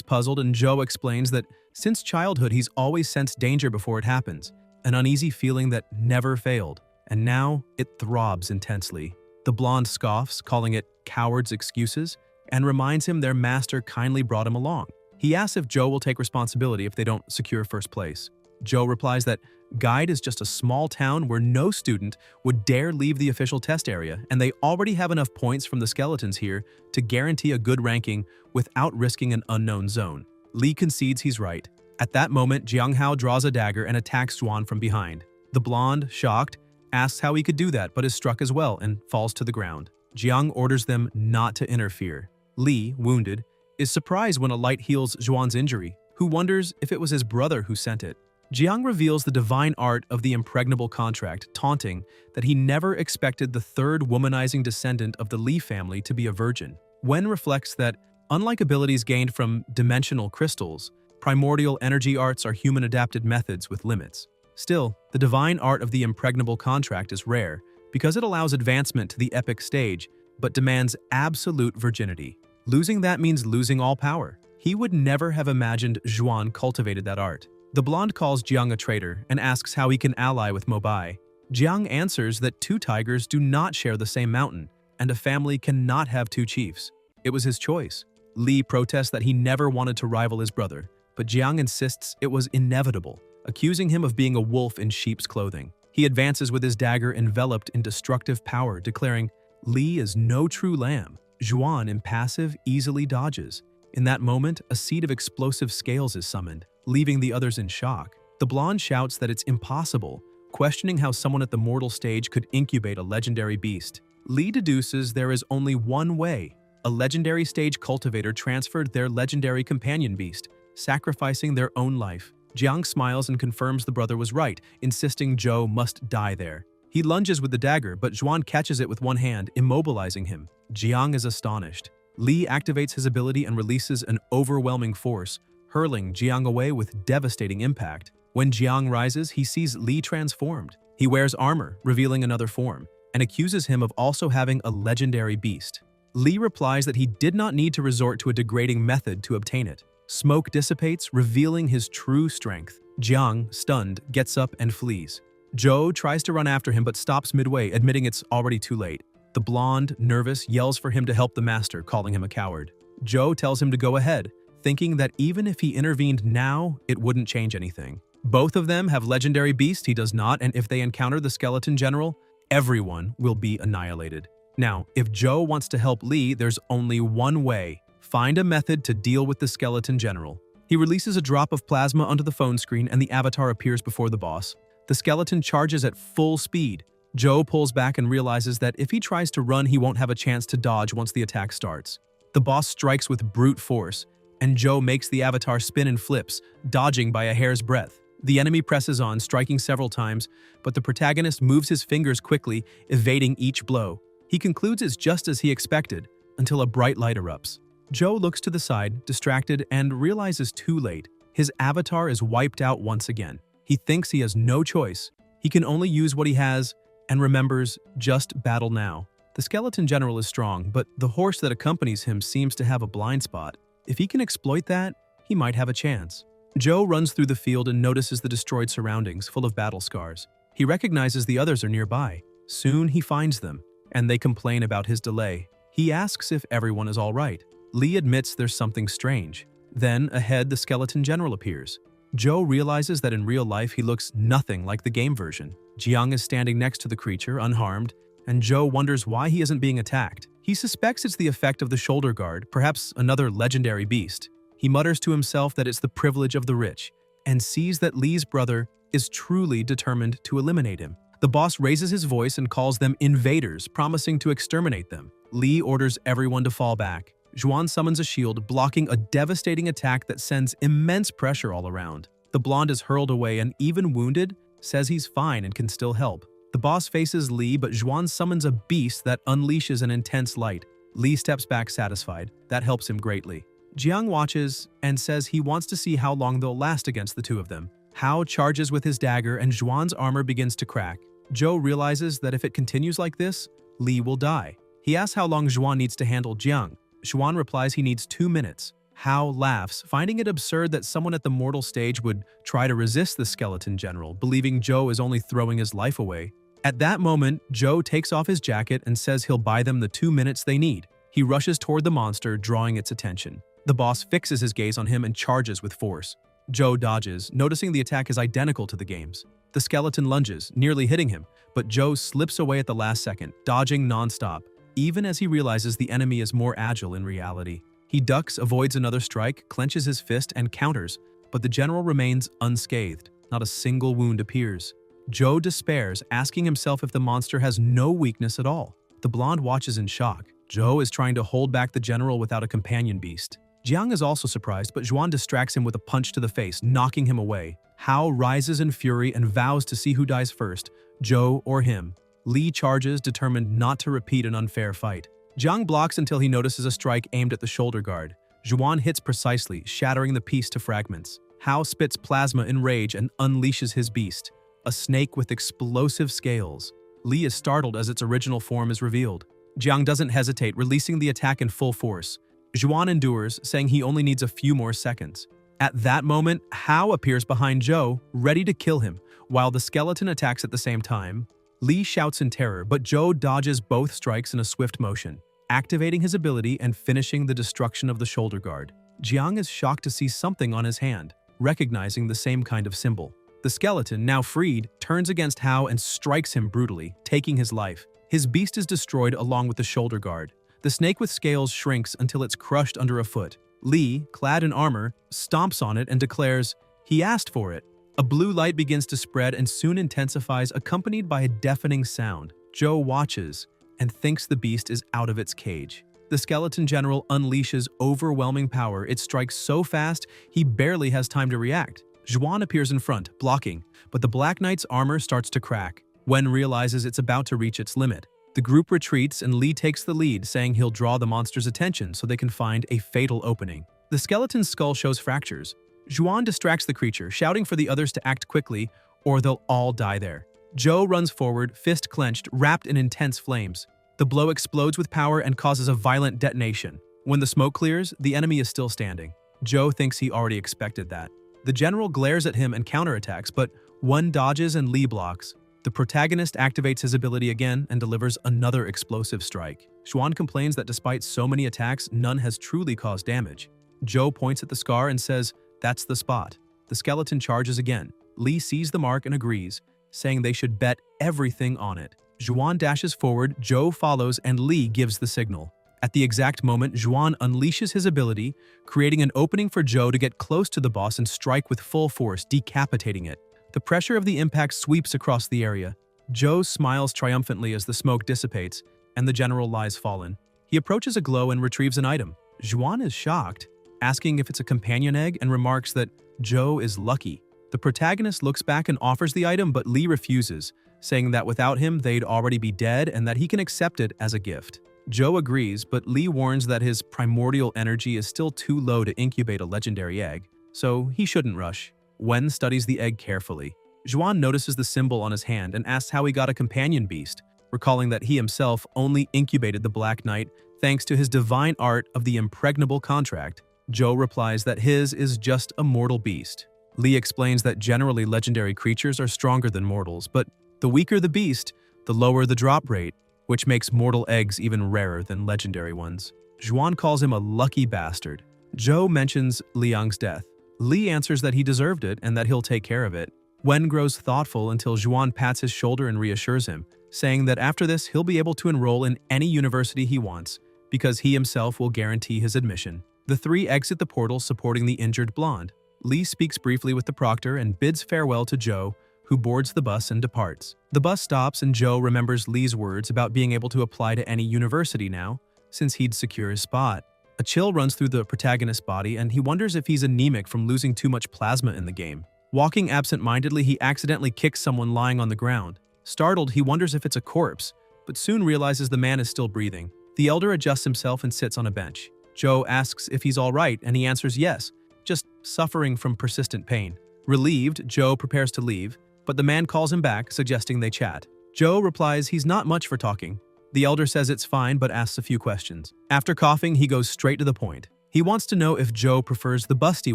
puzzled, and Joe explains that since childhood he's always sensed danger before it happens, an uneasy feeling that never failed, and now it throbs intensely. The blonde scoffs, calling it coward's excuses, and reminds him their master kindly brought him along. He asks if Joe will take responsibility if they don't secure first place. Joe replies that Guide is just a small town where no student would dare leave the official test area, and they already have enough points from the skeletons here to guarantee a good ranking without risking an unknown zone. Lee concedes he's right. At that moment, Jianghao draws a dagger and attacks Juan from behind. The blonde, shocked, asks how he could do that but is struck as well and falls to the ground. Jiang orders them not to interfere. Lee, wounded, is surprised when a light heals Juan's injury, who wonders if it was his brother who sent it. Jiang reveals the divine art of the impregnable contract, taunting that he never expected the third womanizing descendant of the Li family to be a virgin. Wen reflects that, unlike abilities gained from dimensional crystals, primordial energy arts are human-adapted methods with limits. Still, the divine art of the impregnable contract is rare because it allows advancement to the epic stage, but demands absolute virginity. Losing that means losing all power. He would never have imagined Juan cultivated that art. The blonde calls Jiang a traitor and asks how he can ally with Mobai. Jiang answers that two tigers do not share the same mountain, and a family cannot have two chiefs. It was his choice. Li protests that he never wanted to rival his brother, but Jiang insists it was inevitable, accusing him of being a wolf in sheep's clothing. He advances with his dagger enveloped in destructive power, declaring, Li is no true lamb. Juan, impassive, easily dodges. In that moment, a seed of explosive scales is summoned, leaving the others in shock. The blonde shouts that it's impossible, questioning how someone at the mortal stage could incubate a legendary beast. Li deduces there is only one way. A legendary stage cultivator transferred their legendary companion beast, sacrificing their own life. Jiang smiles and confirms the brother was right, insisting Zhou must die there. He lunges with the dagger, but Juan catches it with one hand, immobilizing him. Jiang is astonished. Li activates his ability and releases an overwhelming force, hurling Jiang away with devastating impact. When Jiang rises, he sees Li transformed. He wears armor, revealing another form, and accuses him of also having a legendary beast. Li replies that he did not need to resort to a degrading method to obtain it. Smoke dissipates, revealing his true strength. Jiang, stunned, gets up and flees. Zhou tries to run after him but stops midway, admitting it's already too late. The blonde, nervous, yells for him to help the master, calling him a coward. Zhou tells him to go ahead, thinking that even if he intervened now, it wouldn't change anything. Both of them have legendary beasts, he does not, and if they encounter the skeleton general, everyone will be annihilated. Now, if Zhou wants to help Li, there's only one way. Find a method to deal with the skeleton general. He releases a drop of plasma onto the phone screen and the avatar appears before the boss. The skeleton charges at full speed. Zhou pulls back and realizes that if he tries to run, he won't have a chance to dodge once the attack starts. The boss strikes with brute force, and Zhou makes the avatar spin and flips, dodging by a hair's breadth. The enemy presses on, striking several times, but the protagonist moves his fingers quickly, evading each blow. He concludes it's just as he expected, until a bright light erupts. Zhou looks to the side, distracted, and realizes too late. His avatar is wiped out once again. He thinks he has no choice. He can only use what he has, and remembers, just battle now. The skeleton general is strong, but the horse that accompanies him seems to have a blind spot. If he can exploit that, he might have a chance. Zhou runs through the field and notices the destroyed surroundings, full of battle scars. He recognizes the others are nearby. Soon he finds them, and they complain about his delay. He asks if everyone is all right. Li admits there's something strange. Then, ahead, the skeleton general appears. Zhou realizes that in real life he looks nothing like the game version. Jiang is standing next to the creature, unharmed, and Zhou wonders why he isn't being attacked. He suspects it's the effect of the shoulder guard, perhaps another legendary beast. He mutters to himself that it's the privilege of the rich, and sees that Li's brother is truly determined to eliminate him. The boss raises his voice and calls them invaders, promising to exterminate them. Li orders everyone to fall back. Juan summons a shield, blocking a devastating attack that sends immense pressure all around. The blonde is hurled away and, even wounded, says he's fine and can still help. The boss faces Li, but Juan summons a beast that unleashes an intense light. Li steps back satisfied. That helps him greatly. Jiang watches and says he wants to see how long they'll last against the two of them. Hao charges with his dagger and Zhuan's armor begins to crack. Zhou realizes that if it continues like this, Li will die. He asks how long Zhuan needs to handle Jiang. Zhuan replies he needs 2 minutes. Hao laughs, finding it absurd that someone at the mortal stage would try to resist the skeleton general, believing Zhou is only throwing his life away. At that moment, Zhou takes off his jacket and says he'll buy them the 2 minutes they need. He rushes toward the monster, drawing its attention. The boss fixes his gaze on him and charges with force. Zhou dodges, noticing the attack is identical to the game's. The skeleton lunges, nearly hitting him, but Zhou slips away at the last second, dodging non-stop, even as he realizes the enemy is more agile in reality. He ducks, avoids another strike, clenches his fist, and counters, but the general remains unscathed. Not a single wound appears. Zhou despairs, asking himself if the monster has no weakness at all. The blonde watches in shock. Zhou is trying to hold back the general without a companion beast. Jiang is also surprised, but Zhuan distracts him with a punch to the face, knocking him away. Hao rises in fury and vows to see who dies first, Zhou or him. Li charges, determined not to repeat an unfair fight. Jiang blocks until he notices a strike aimed at the shoulder guard. Zhuan hits precisely, shattering the piece to fragments. Hao spits plasma in rage and unleashes his beast, a snake with explosive scales. Li is startled as its original form is revealed. Jiang doesn't hesitate, releasing the attack in full force. Zhuan endures, saying he only needs a few more seconds. At that moment, Hao appears behind Zhou, ready to kill him, while the skeleton attacks at the same time. Li shouts in terror, but Zhou dodges both strikes in a swift motion, activating his ability and finishing the destruction of the shoulder guard. Jiang is shocked to see something on his hand, recognizing the same kind of symbol. The skeleton, now freed, turns against Hao and strikes him brutally, taking his life. His beast is destroyed along with the shoulder guard. The snake with scales shrinks until it's crushed under a foot. Li, clad in armor, stomps on it and declares, "He asked for it." A blue light begins to spread and soon intensifies, accompanied by a deafening sound. Zhou watches and thinks the beast is out of its cage. The skeleton general unleashes overwhelming power. It strikes so fast, he barely has time to react. Zhuan appears in front, blocking, but the Black Knight's armor starts to crack. Wen realizes it's about to reach its limit. The group retreats and Li takes the lead, saying he'll draw the monster's attention so they can find a fatal opening. The skeleton's skull shows fractures. Zhuan distracts the creature, shouting for the others to act quickly or they'll all die there. Zhou runs forward, fist clenched, wrapped in intense flames. The blow explodes with power and causes a violent detonation. When the smoke clears, the enemy is still standing. Zhou thinks he already expected that. The general glares at him and counterattacks, but one dodges and Li blocks. The protagonist activates his ability again and delivers another explosive strike. Zhuan complains that despite so many attacks, none has truly caused damage. Zhou points at the scar and says, "That's the spot." The skeleton charges again. Li sees the mark and agrees, saying they should bet everything on it. Zhuan dashes forward, Zhou follows, and Li gives the signal. At the exact moment, Zhuan unleashes his ability, creating an opening for Zhou to get close to the boss and strike with full force, decapitating it. The pressure of the impact sweeps across the area. Zhou smiles triumphantly as the smoke dissipates, and the general lies fallen. He approaches a glow and retrieves an item. Zhuan is shocked, asking if it's a companion egg, and remarks that Zhou is lucky. The protagonist looks back and offers the item, but Li refuses, saying that without him they'd already be dead and that he can accept it as a gift. Zhou agrees, but Li warns that his primordial energy is still too low to incubate a legendary egg, so he shouldn't rush. Wen studies the egg carefully. Zhuan notices the symbol on his hand and asks how he got a companion beast, recalling that he himself only incubated the Black Knight thanks to his divine art of the impregnable contract. Zhou replies that his is just a mortal beast. Li explains that generally legendary creatures are stronger than mortals, but the weaker the beast, the lower the drop rate, which makes mortal eggs even rarer than legendary ones. Zhuan calls him a lucky bastard. Zhou mentions Liang's death. Li answers that he deserved it and that he'll take care of it. Wen grows thoughtful until Zhuan pats his shoulder and reassures him, saying that after this he'll be able to enroll in any university he wants, because he himself will guarantee his admission. The three exit the portal supporting the injured blonde. Li speaks briefly with the proctor and bids farewell to Zhou, who boards the bus and departs. The bus stops and Zhou remembers Li's words about being able to apply to any university now, since he'd secure his spot. A chill runs through the protagonist's body and he wonders if he's anemic from losing too much plasma in the game. Walking absent-mindedly, he accidentally kicks someone lying on the ground. Startled, he wonders if it's a corpse, but soon realizes the man is still breathing. The elder adjusts himself and sits on a bench. Joe asks if he's all right, and he answers yes, just suffering from persistent pain. Relieved, Joe prepares to leave, but the man calls him back, suggesting they chat. Joe replies he's not much for talking. The elder says it's fine, but asks a few questions. After coughing, he goes straight to the point. He wants to know if Joe prefers the busty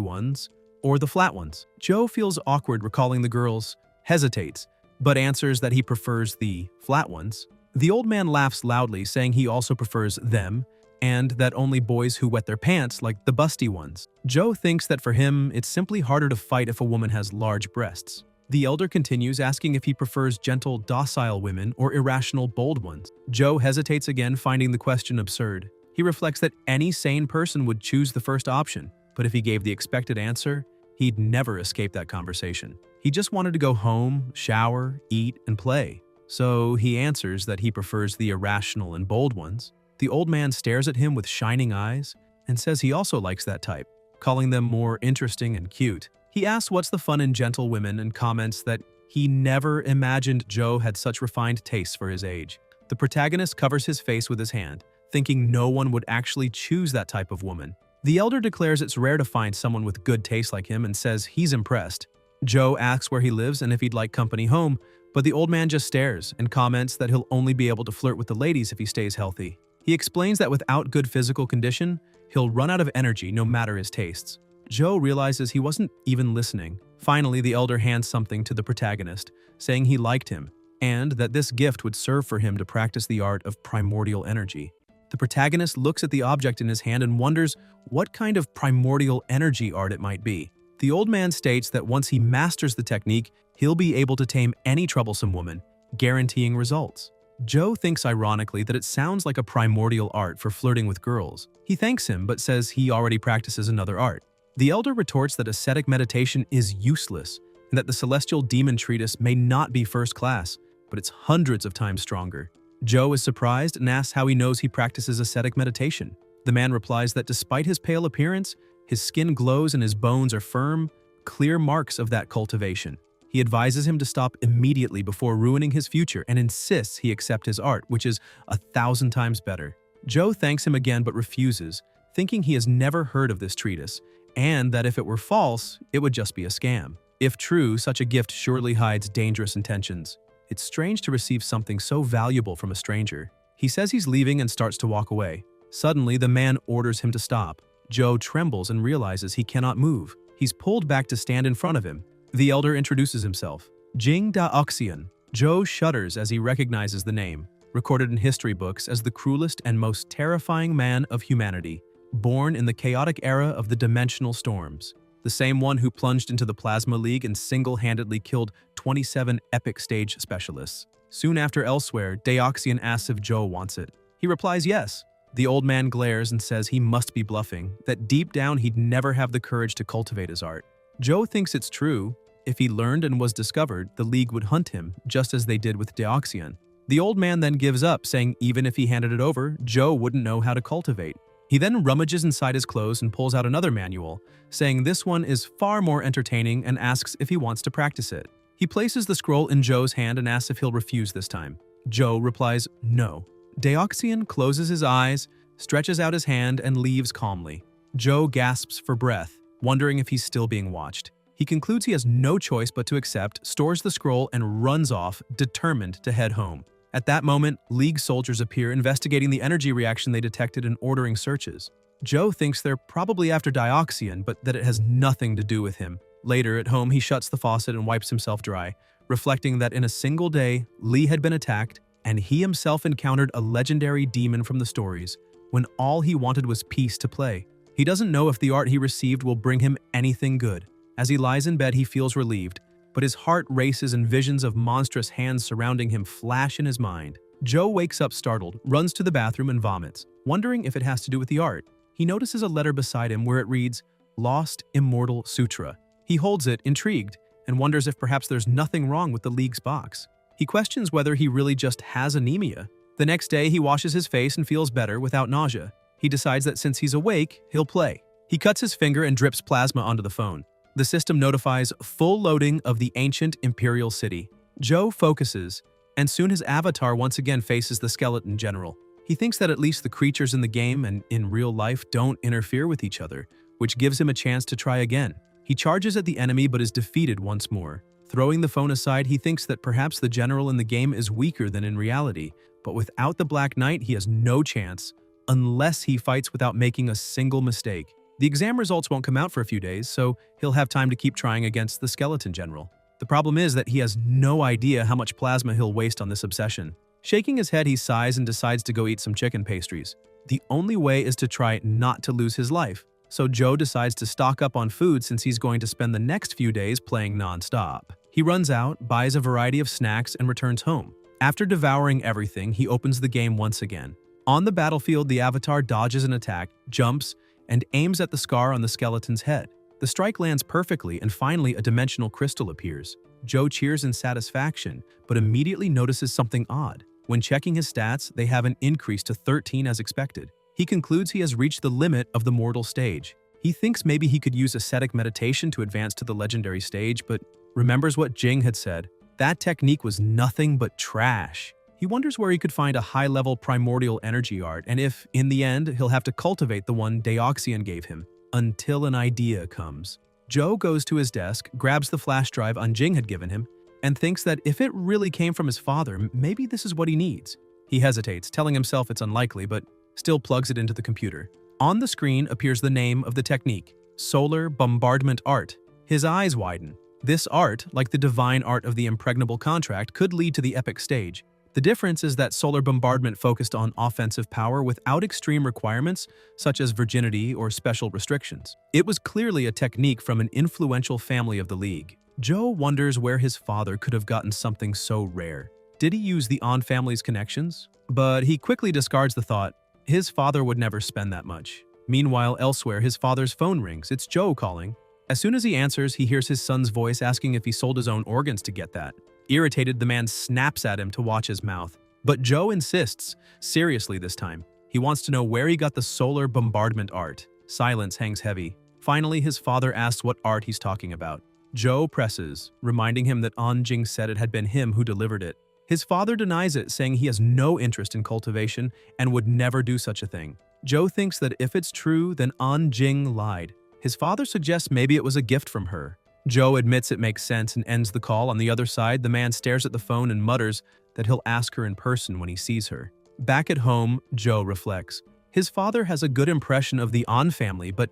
ones or the flat ones. Joe feels awkward recalling the girls, hesitates, but answers that he prefers the flat ones. The old man laughs loudly, saying he also prefers them, and that only boys who wet their pants like the busty ones. Joe thinks that for him, it's simply harder to fight if a woman has large breasts. The elder continues, asking if he prefers gentle, docile women or irrational, bold ones. Joe hesitates again, finding the question absurd. He reflects that any sane person would choose the first option, but if he gave the expected answer, he'd never escape that conversation. He just wanted to go home, shower, eat, and play. So he answers that he prefers the irrational and bold ones. The old man stares at him with shining eyes and says he also likes that type, calling them more interesting and cute. He asks what's the fun in gentle women and comments that he never imagined Joe had such refined tastes for his age. The protagonist covers his face with his hand, thinking no one would actually choose that type of woman. The elder declares it's rare to find someone with good taste like him and says he's impressed. Joe asks where he lives and if he'd like company home, but the old man just stares and comments that he'll only be able to flirt with the ladies if he stays healthy. He explains that without good physical condition, he'll run out of energy no matter his tastes. Joe realizes he wasn't even listening. Finally, the elder hands something to the protagonist, saying he liked him, and that this gift would serve for him to practice the art of primordial energy. The protagonist looks at the object in his hand and wonders what kind of primordial energy art it might be. The old man states that once he masters the technique, he'll be able to tame any troublesome woman, guaranteeing results. Joe thinks ironically that it sounds like a primordial art for flirting with girls. He thanks him but says he already practices another art. The elder retorts that ascetic meditation is useless and that the celestial demon treatise may not be first class, but it's hundreds of times stronger. Joe is surprised and asks how he knows he practices ascetic meditation. The man replies that despite his pale appearance, his skin glows and his bones are firm, clear marks of that cultivation. He advises him to stop immediately before ruining his future and insists he accept his art, which is 1,000 times better. Joe thanks him again but refuses, thinking he has never heard of this treatise, and that if it were false, it would just be a scam. If true, such a gift surely hides dangerous intentions. It's strange to receive something so valuable from a stranger. He says he's leaving and starts to walk away. Suddenly, the man orders him to stop. Joe trembles and realizes he cannot move. He's pulled back to stand in front of him. The elder introduces himself. Jing Da Oxian. Joe shudders as he recognizes the name, recorded in history books as the cruelest and most terrifying man of humanity, born in the chaotic era of the dimensional storms. The same one who plunged into the Plasma League and single-handedly killed 27 epic stage specialists. Soon after elsewhere, Daoxian asks if Joe wants it. He replies yes. The old man glares and says he must be bluffing, that deep down he'd never have the courage to cultivate his art. Joe thinks it's true. If he learned and was discovered, the League would hunt him, just as they did with Daoxian. The old man then gives up, saying even if he handed it over, Joe wouldn't know how to cultivate. He then rummages inside his clothes and pulls out another manual, saying this one is far more entertaining and asks if he wants to practice it. He places the scroll in Joe's hand and asks if he'll refuse this time. Joe replies no. Daoxian closes his eyes, stretches out his hand, and leaves calmly. Joe gasps for breath, wondering if he's still being watched. He concludes he has no choice but to accept, stores the scroll, and runs off, determined to head home. At that moment, League soldiers appear, investigating the energy reaction they detected and ordering searches. Joe thinks they're probably after Dioxian, but that it has nothing to do with him. Later, at home, he shuts the faucet and wipes himself dry, reflecting that in a single day, Lee had been attacked, and he himself encountered a legendary demon from the stories, when all he wanted was peace to play. He doesn't know if the art he received will bring him anything good. As he lies in bed, he feels relieved, but his heart races and visions of monstrous hands surrounding him flash in his mind. Joe wakes up startled, runs to the bathroom and vomits, wondering if it has to do with the art. He notices a letter beside him where it reads, Lost Immortal Sutra. He holds it, intrigued, and wonders if perhaps there's nothing wrong with the League's box. He questions whether he really just has anemia. The next day, he washes his face and feels better without nausea. He decides that since he's awake, he'll play. He cuts his finger and drips plasma onto the phone. The system notifies full loading of the ancient imperial city. Joe focuses, and soon his avatar once again faces the skeleton general. He thinks that at least the creatures in the game and in real life don't interfere with each other, which gives him a chance to try again. He charges at the enemy but is defeated once more. Throwing the phone aside, he thinks that perhaps the general in the game is weaker than in reality, but without the Black Knight, he has no chance unless he fights without making a single mistake. The exam results won't come out for a few days, so he'll have time to keep trying against the skeleton general. The problem is that he has no idea how much plasma he'll waste on this obsession. Shaking his head, he sighs and decides to go eat some chicken pastries. The only way is to try not to lose his life, so Joe decides to stock up on food since he's going to spend the next few days playing non-stop. He runs out, buys a variety of snacks, and returns home. After devouring everything, he opens the game once again. On the battlefield, the avatar dodges an attack, jumps, and aims at the scar on the skeleton's head. The strike lands perfectly, and finally a dimensional crystal appears. Joe cheers in satisfaction, but immediately notices something odd. When checking his stats, they have an increase to 13 as expected. He concludes he has reached the limit of the mortal stage. He thinks maybe he could use ascetic meditation to advance to the legendary stage, but remembers what Jing had said. That technique was nothing but trash. He wonders where he could find a high-level primordial energy art, and if, in the end, he'll have to cultivate the one Deoxys gave him, until an idea comes. Joe goes to his desk, grabs the flash drive Jing had given him, and thinks that if it really came from his father, maybe this is what he needs. He hesitates, telling himself it's unlikely, but still plugs it into the computer. On the screen appears the name of the technique, Solar Bombardment Art. His eyes widen. This art, like the divine art of the impregnable contract, could lead to the epic stage. The difference is that solar bombardment focused on offensive power without extreme requirements, such as virginity or special restrictions. It was clearly a technique from an influential family of the League. Joe wonders where his father could have gotten something so rare. Did he use the On family's connections? But he quickly discards the thought. His father would never spend that much. Meanwhile, elsewhere, his father's phone rings. It's Joe calling. As soon as he answers, he hears his son's voice asking if he sold his own organs to get that. Irritated, the man snaps at him to watch his mouth. But Joe insists, seriously this time. He wants to know where he got the solar bombardment art. Silence hangs heavy. Finally, his father asks what art he's talking about. Joe presses, reminding him that Jing said it had been him who delivered it. His father denies it, saying he has no interest in cultivation and would never do such a thing. Joe thinks that if it's true, then Jing lied. His father suggests maybe it was a gift from her. Joe admits it makes sense and ends the call. On the other side, the man stares at the phone and mutters that he'll ask her in person when he sees her. Back at home, Joe reflects. His father has a good impression of the On family, but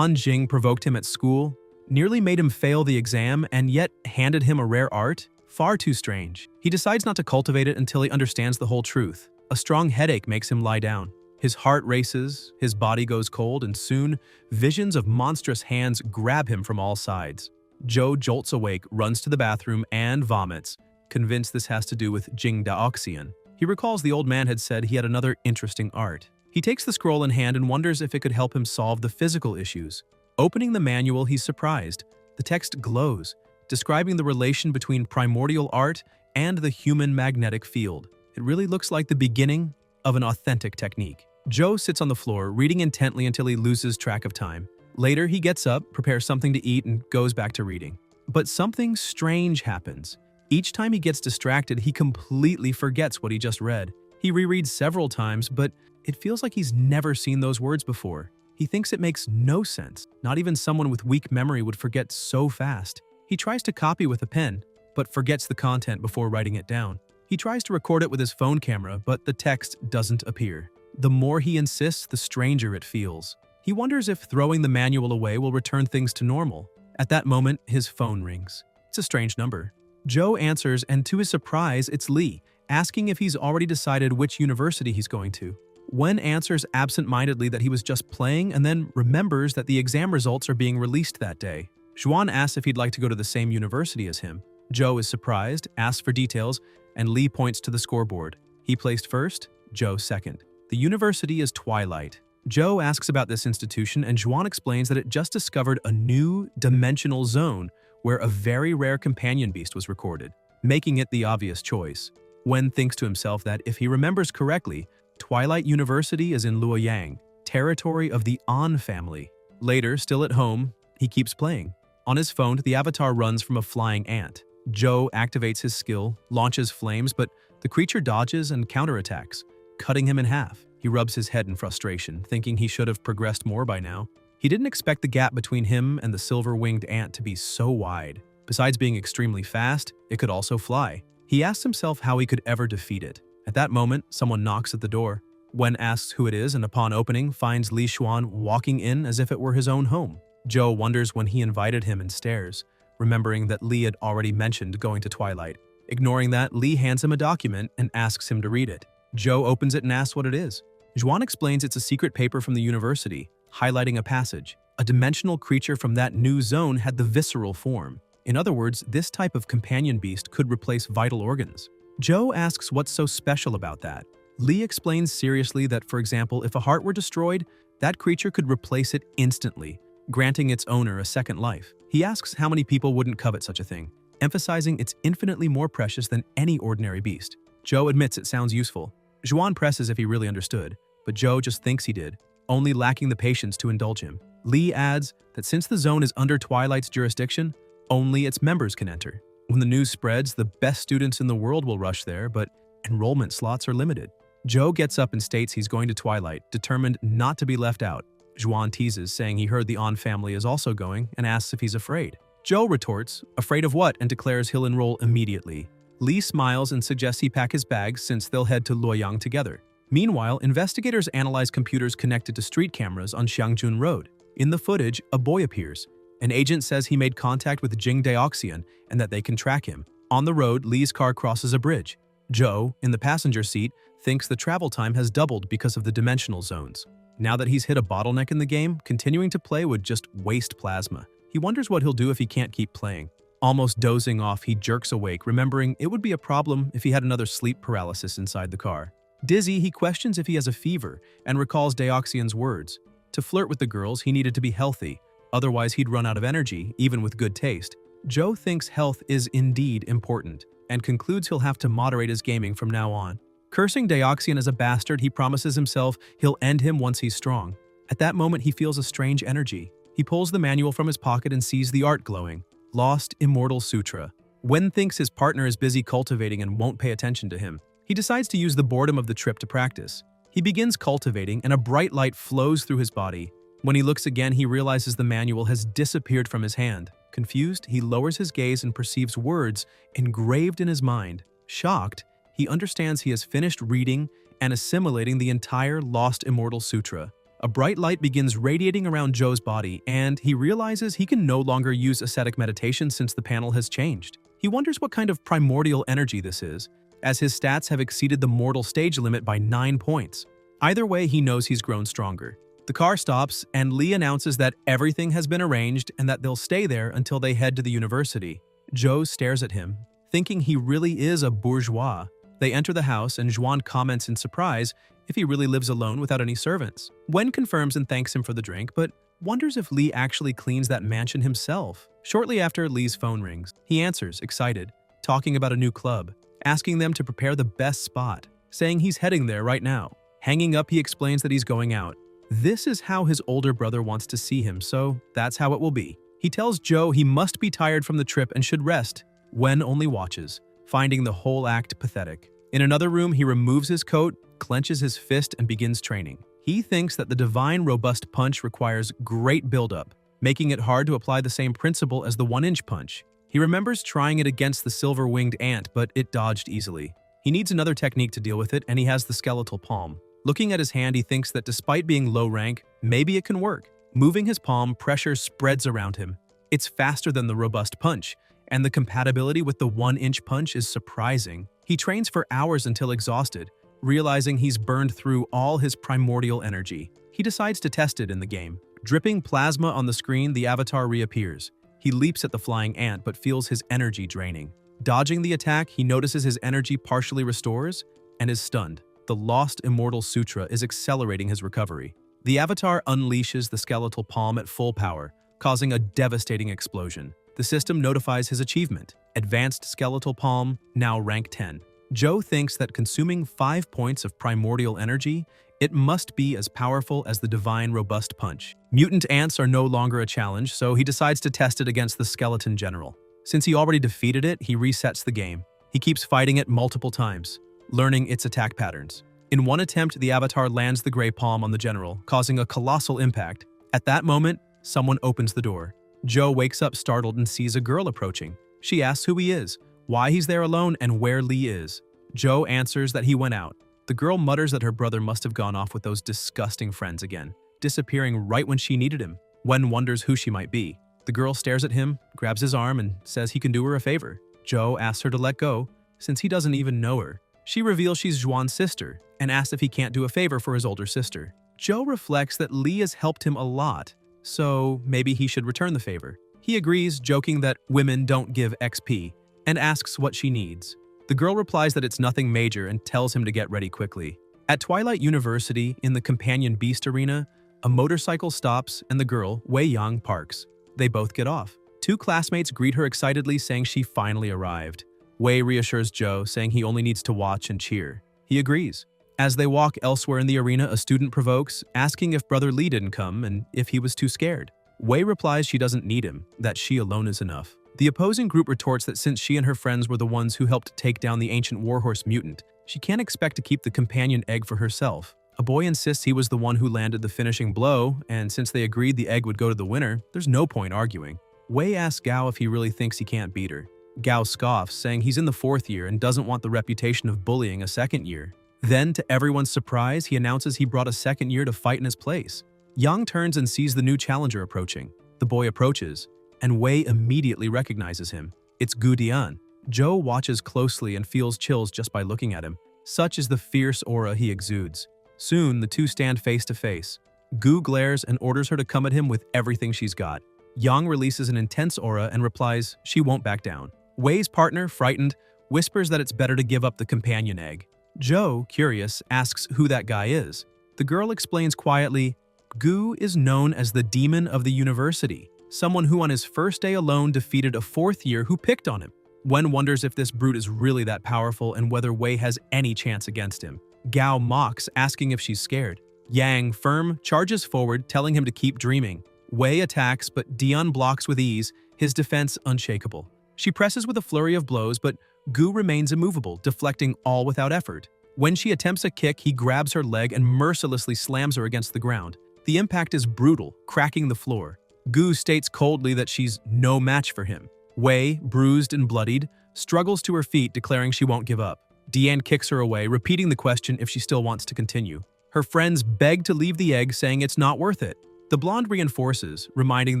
Jing provoked him at school, nearly made him fail the exam, and yet handed him a rare art? Far too strange. He decides not to cultivate it until he understands the whole truth. A strong headache makes him lie down. His heart races, his body goes cold, and soon, visions of monstrous hands grab him from all sides. Joe jolts awake, runs to the bathroom, and vomits, convinced this has to do with Jing Daoxian. He recalls the old man had said he had another interesting art. He takes the scroll in hand and wonders if it could help him solve the physical issues. Opening the manual, he's surprised. The text glows, describing the relation between primordial art and the human magnetic field. It really looks like the beginning of an authentic technique. Joe sits on the floor, reading intently until he loses track of time. Later, he gets up, prepares something to eat, and goes back to reading. But something strange happens. Each time he gets distracted, he completely forgets what he just read. He rereads several times, but it feels like he's never seen those words before. He thinks it makes no sense. Not even someone with weak memory would forget so fast. He tries to copy with a pen, but forgets the content before writing it down. He tries to record it with his phone camera, but the text doesn't appear. The more he insists, the stranger it feels. He wonders if throwing the manual away will return things to normal. At that moment, his phone rings. It's a strange number. Joe answers, and to his surprise, it's Lee, asking if he's already decided which university he's going to. Wen answers absent-mindedly that he was just playing and then remembers that the exam results are being released that day. Xuan asks if he'd like to go to the same university as him. Joe is surprised, asks for details, and Lee points to the scoreboard. He placed first, Joe second. The university is Twilight. Joe asks about this institution, and Xuan explains that it just discovered a new dimensional zone where a very rare companion beast was recorded, making it the obvious choice. Wen thinks to himself that if he remembers correctly, Twilight University is in Luoyang, territory of the On family. Later, still at home, he keeps playing. On his phone, the avatar runs from a flying ant. Joe activates his skill, launches flames, but the creature dodges and counterattacks. cutting him in half. He rubs his head in frustration, thinking he should have progressed more by now. He didn't expect the gap between him and the silver-winged ant to be so wide. Besides being extremely fast, it could also fly. He asks himself how he could ever defeat it. At that moment, someone knocks at the door. Wen asks who it is and upon opening, finds Li Xuan walking in as if it were his own home. Zhou wonders when he invited him and stares, remembering that Li had already mentioned going to Twilight. Ignoring that, Li hands him a document and asks him to read it. Zhou opens it and asks what it is. Xuan explains it's a secret paper from the university, highlighting a passage. A dimensional creature from that new zone had the visceral form. In other words, this type of companion beast could replace vital organs. Zhou asks what's so special about that. Li explains seriously that, for example, if a heart were destroyed, that creature could replace it instantly, granting its owner a second life. He asks how many people wouldn't covet such a thing, emphasizing it's infinitely more precious than any ordinary beast. Zhou admits it sounds useful. Xuan presses if he really understood, but Zhou just thinks he did, only lacking the patience to indulge him. Li adds that since the zone is under Twilight's jurisdiction, only its members can enter. When the news spreads, the best students in the world will rush there, but enrollment slots are limited. Zhou gets up and states he's going to Twilight, determined not to be left out. Xuan teases, saying he heard the An family is also going, and asks if he's afraid. Zhou retorts, afraid of what, and declares he'll enroll immediately. Li smiles and suggests he pack his bags since they'll head to Luoyang together. Meanwhile, investigators analyze computers connected to street cameras on Xiangjun Road. In the footage, a boy appears. An agent says he made contact with Jing Daoxian and that they can track him. On the road, Li's car crosses a bridge. Zhou, in the passenger seat, thinks the travel time has doubled because of the dimensional zones. Now that he's hit a bottleneck in the game, continuing to play would just waste plasma. He wonders what he'll do if he can't keep playing. Almost dozing off, he jerks awake, remembering it would be a problem if he had another sleep paralysis inside the car. Dizzy, he questions if he has a fever and recalls Daoxian's words. To flirt with the girls, he needed to be healthy. Otherwise, he'd run out of energy, even with good taste. Zhou thinks health is indeed important and concludes he'll have to moderate his gaming from now on. Cursing Daoxian as a bastard, he promises himself he'll end him once he's strong. At that moment, he feels a strange energy. He pulls the manual from his pocket and sees the art glowing. Lost Immortal Sutra. Wen thinks his partner is busy cultivating and won't pay attention to him. He decides to use the boredom of the trip to practice. He begins cultivating and a bright light flows through his body. When he looks again, he realizes the manual has disappeared from his hand. Confused, he lowers his gaze and perceives words engraved in his mind. Shocked, he understands he has finished reading and assimilating the entire Lost Immortal Sutra. A bright light begins radiating around Zhou's body, and he realizes he can no longer use ascetic meditation since the panel has changed. He wonders what kind of primordial energy this is, as his stats have exceeded the mortal stage limit by 9 points. Either way, he knows he's grown stronger. The car stops, and Li announces that everything has been arranged and that they'll stay there until they head to the university. Zhou stares at him, thinking he really is a bourgeois. They enter the house, and Xuan comments in surprise if he really lives alone without any servants. Wen confirms and thanks him for the drink, but wonders if Li actually cleans that mansion himself. Shortly after, Li's phone rings. He answers, excited, talking about a new club, asking them to prepare the best spot, saying he's heading there right now. Hanging up, he explains that he's going out. This is how his older brother wants to see him, so that's how it will be. He tells Zhou he must be tired from the trip and should rest. Wen only watches, finding the whole act pathetic. In another room, he removes his coat, clenches his fist, and begins training. He thinks that the divine robust punch requires great buildup, making it hard to apply the same principle as the 1-inch punch. He remembers trying it against the silver-winged ant, but it dodged easily. He needs another technique to deal with it, and he has the skeletal palm. Looking at his hand, he thinks that despite being low rank, maybe it can work. Moving his palm, pressure spreads around him. It's faster than the robust punch, and the compatibility with the 1-inch punch is surprising. He trains for hours until exhausted, realizing he's burned through all his primordial energy. He decides to test it in the game. Dripping plasma on the screen, the avatar reappears. He leaps at the flying ant but feels his energy draining. Dodging the attack, he notices his energy partially restores and is stunned. The Lost Immortal Sutra is accelerating his recovery. The avatar unleashes the skeletal palm at full power, causing a devastating explosion. The system notifies his achievement, Advanced Skeletal Palm, now rank 10. Zhou thinks that consuming 5 points of primordial energy, it must be as powerful as the divine robust punch. Mutant ants are no longer a challenge, so he decides to test it against the skeleton general. Since he already defeated it, he resets the game. He keeps fighting it multiple times, learning its attack patterns. In one attempt, the avatar lands the gray palm on the general, causing a colossal impact. At that moment, someone opens the door. Joe wakes up startled and sees a girl approaching. She asks who he is, why he's there alone, and where Lee is. Joe answers that he went out. The girl mutters that her brother must have gone off with those disgusting friends again, disappearing right when she needed him. Wen wonders who she might be. The girl stares at him, grabs his arm, and says he can do her a favor. Joe asks her to let go, since he doesn't even know her. She reveals she's Juan's sister, and asks if he can't do a favor for his older sister. Joe reflects that Lee has helped him a lot, so maybe he should return the favor. He agrees, joking that women don't give XP, and asks what she needs. The girl replies that it's nothing major and tells him to get ready quickly. At Twilight University, in the Companion Beast Arena, a motorcycle stops and the girl, Wei Yang, parks. They both get off. Two classmates greet her excitedly, saying she finally arrived. Wei reassures Joe, saying he only needs to watch and cheer. He agrees. As they walk elsewhere in the arena, a student provokes, asking if Brother Lee didn't come and if he was too scared. Wei replies she doesn't need him, that she alone is enough. The opposing group retorts that since she and her friends were the ones who helped take down the ancient warhorse mutant, she can't expect to keep the companion egg for herself. A boy insists he was the one who landed the finishing blow, and since they agreed the egg would go to the winner, there's no point arguing. Wei asks Gao if he really thinks he can't beat her. Gao scoffs, saying he's in the 4th year and doesn't want the reputation of bullying a 2nd year. Then, to everyone's surprise, he announces he brought a 2nd year to fight in his place. Yang turns and sees the new challenger approaching. The boy approaches, and Wei immediately recognizes him. It's Gu Dian. Joe watches closely and feels chills just by looking at him. Such is the fierce aura he exudes. Soon, the two stand face to face. Gu glares and orders her to come at him with everything she's got. Yang releases an intense aura and replies she won't back down. Wei's partner, frightened, whispers that it's better to give up the companion egg. Joe, curious, asks who that guy is. The girl explains quietly, Gu is known as the demon of the university, someone who on his first day alone defeated a 4th year who picked on him. Wen wonders if this brute is really that powerful and whether Wei has any chance against him. Gao mocks, asking if she's scared. Yang, firm, charges forward, telling him to keep dreaming. Wei attacks, but Dian blocks with ease, his defense unshakable. She presses with a flurry of blows, but Gu remains immovable, deflecting all without effort. When she attempts a kick, he grabs her leg and mercilessly slams her against the ground. The impact is brutal, cracking the floor. Gu states coldly that she's no match for him. Wei, bruised and bloodied, struggles to her feet, declaring she won't give up. Dian kicks her away, repeating the question if she still wants to continue. Her friends beg to leave the egg, saying it's not worth it. The blonde reinforces, reminding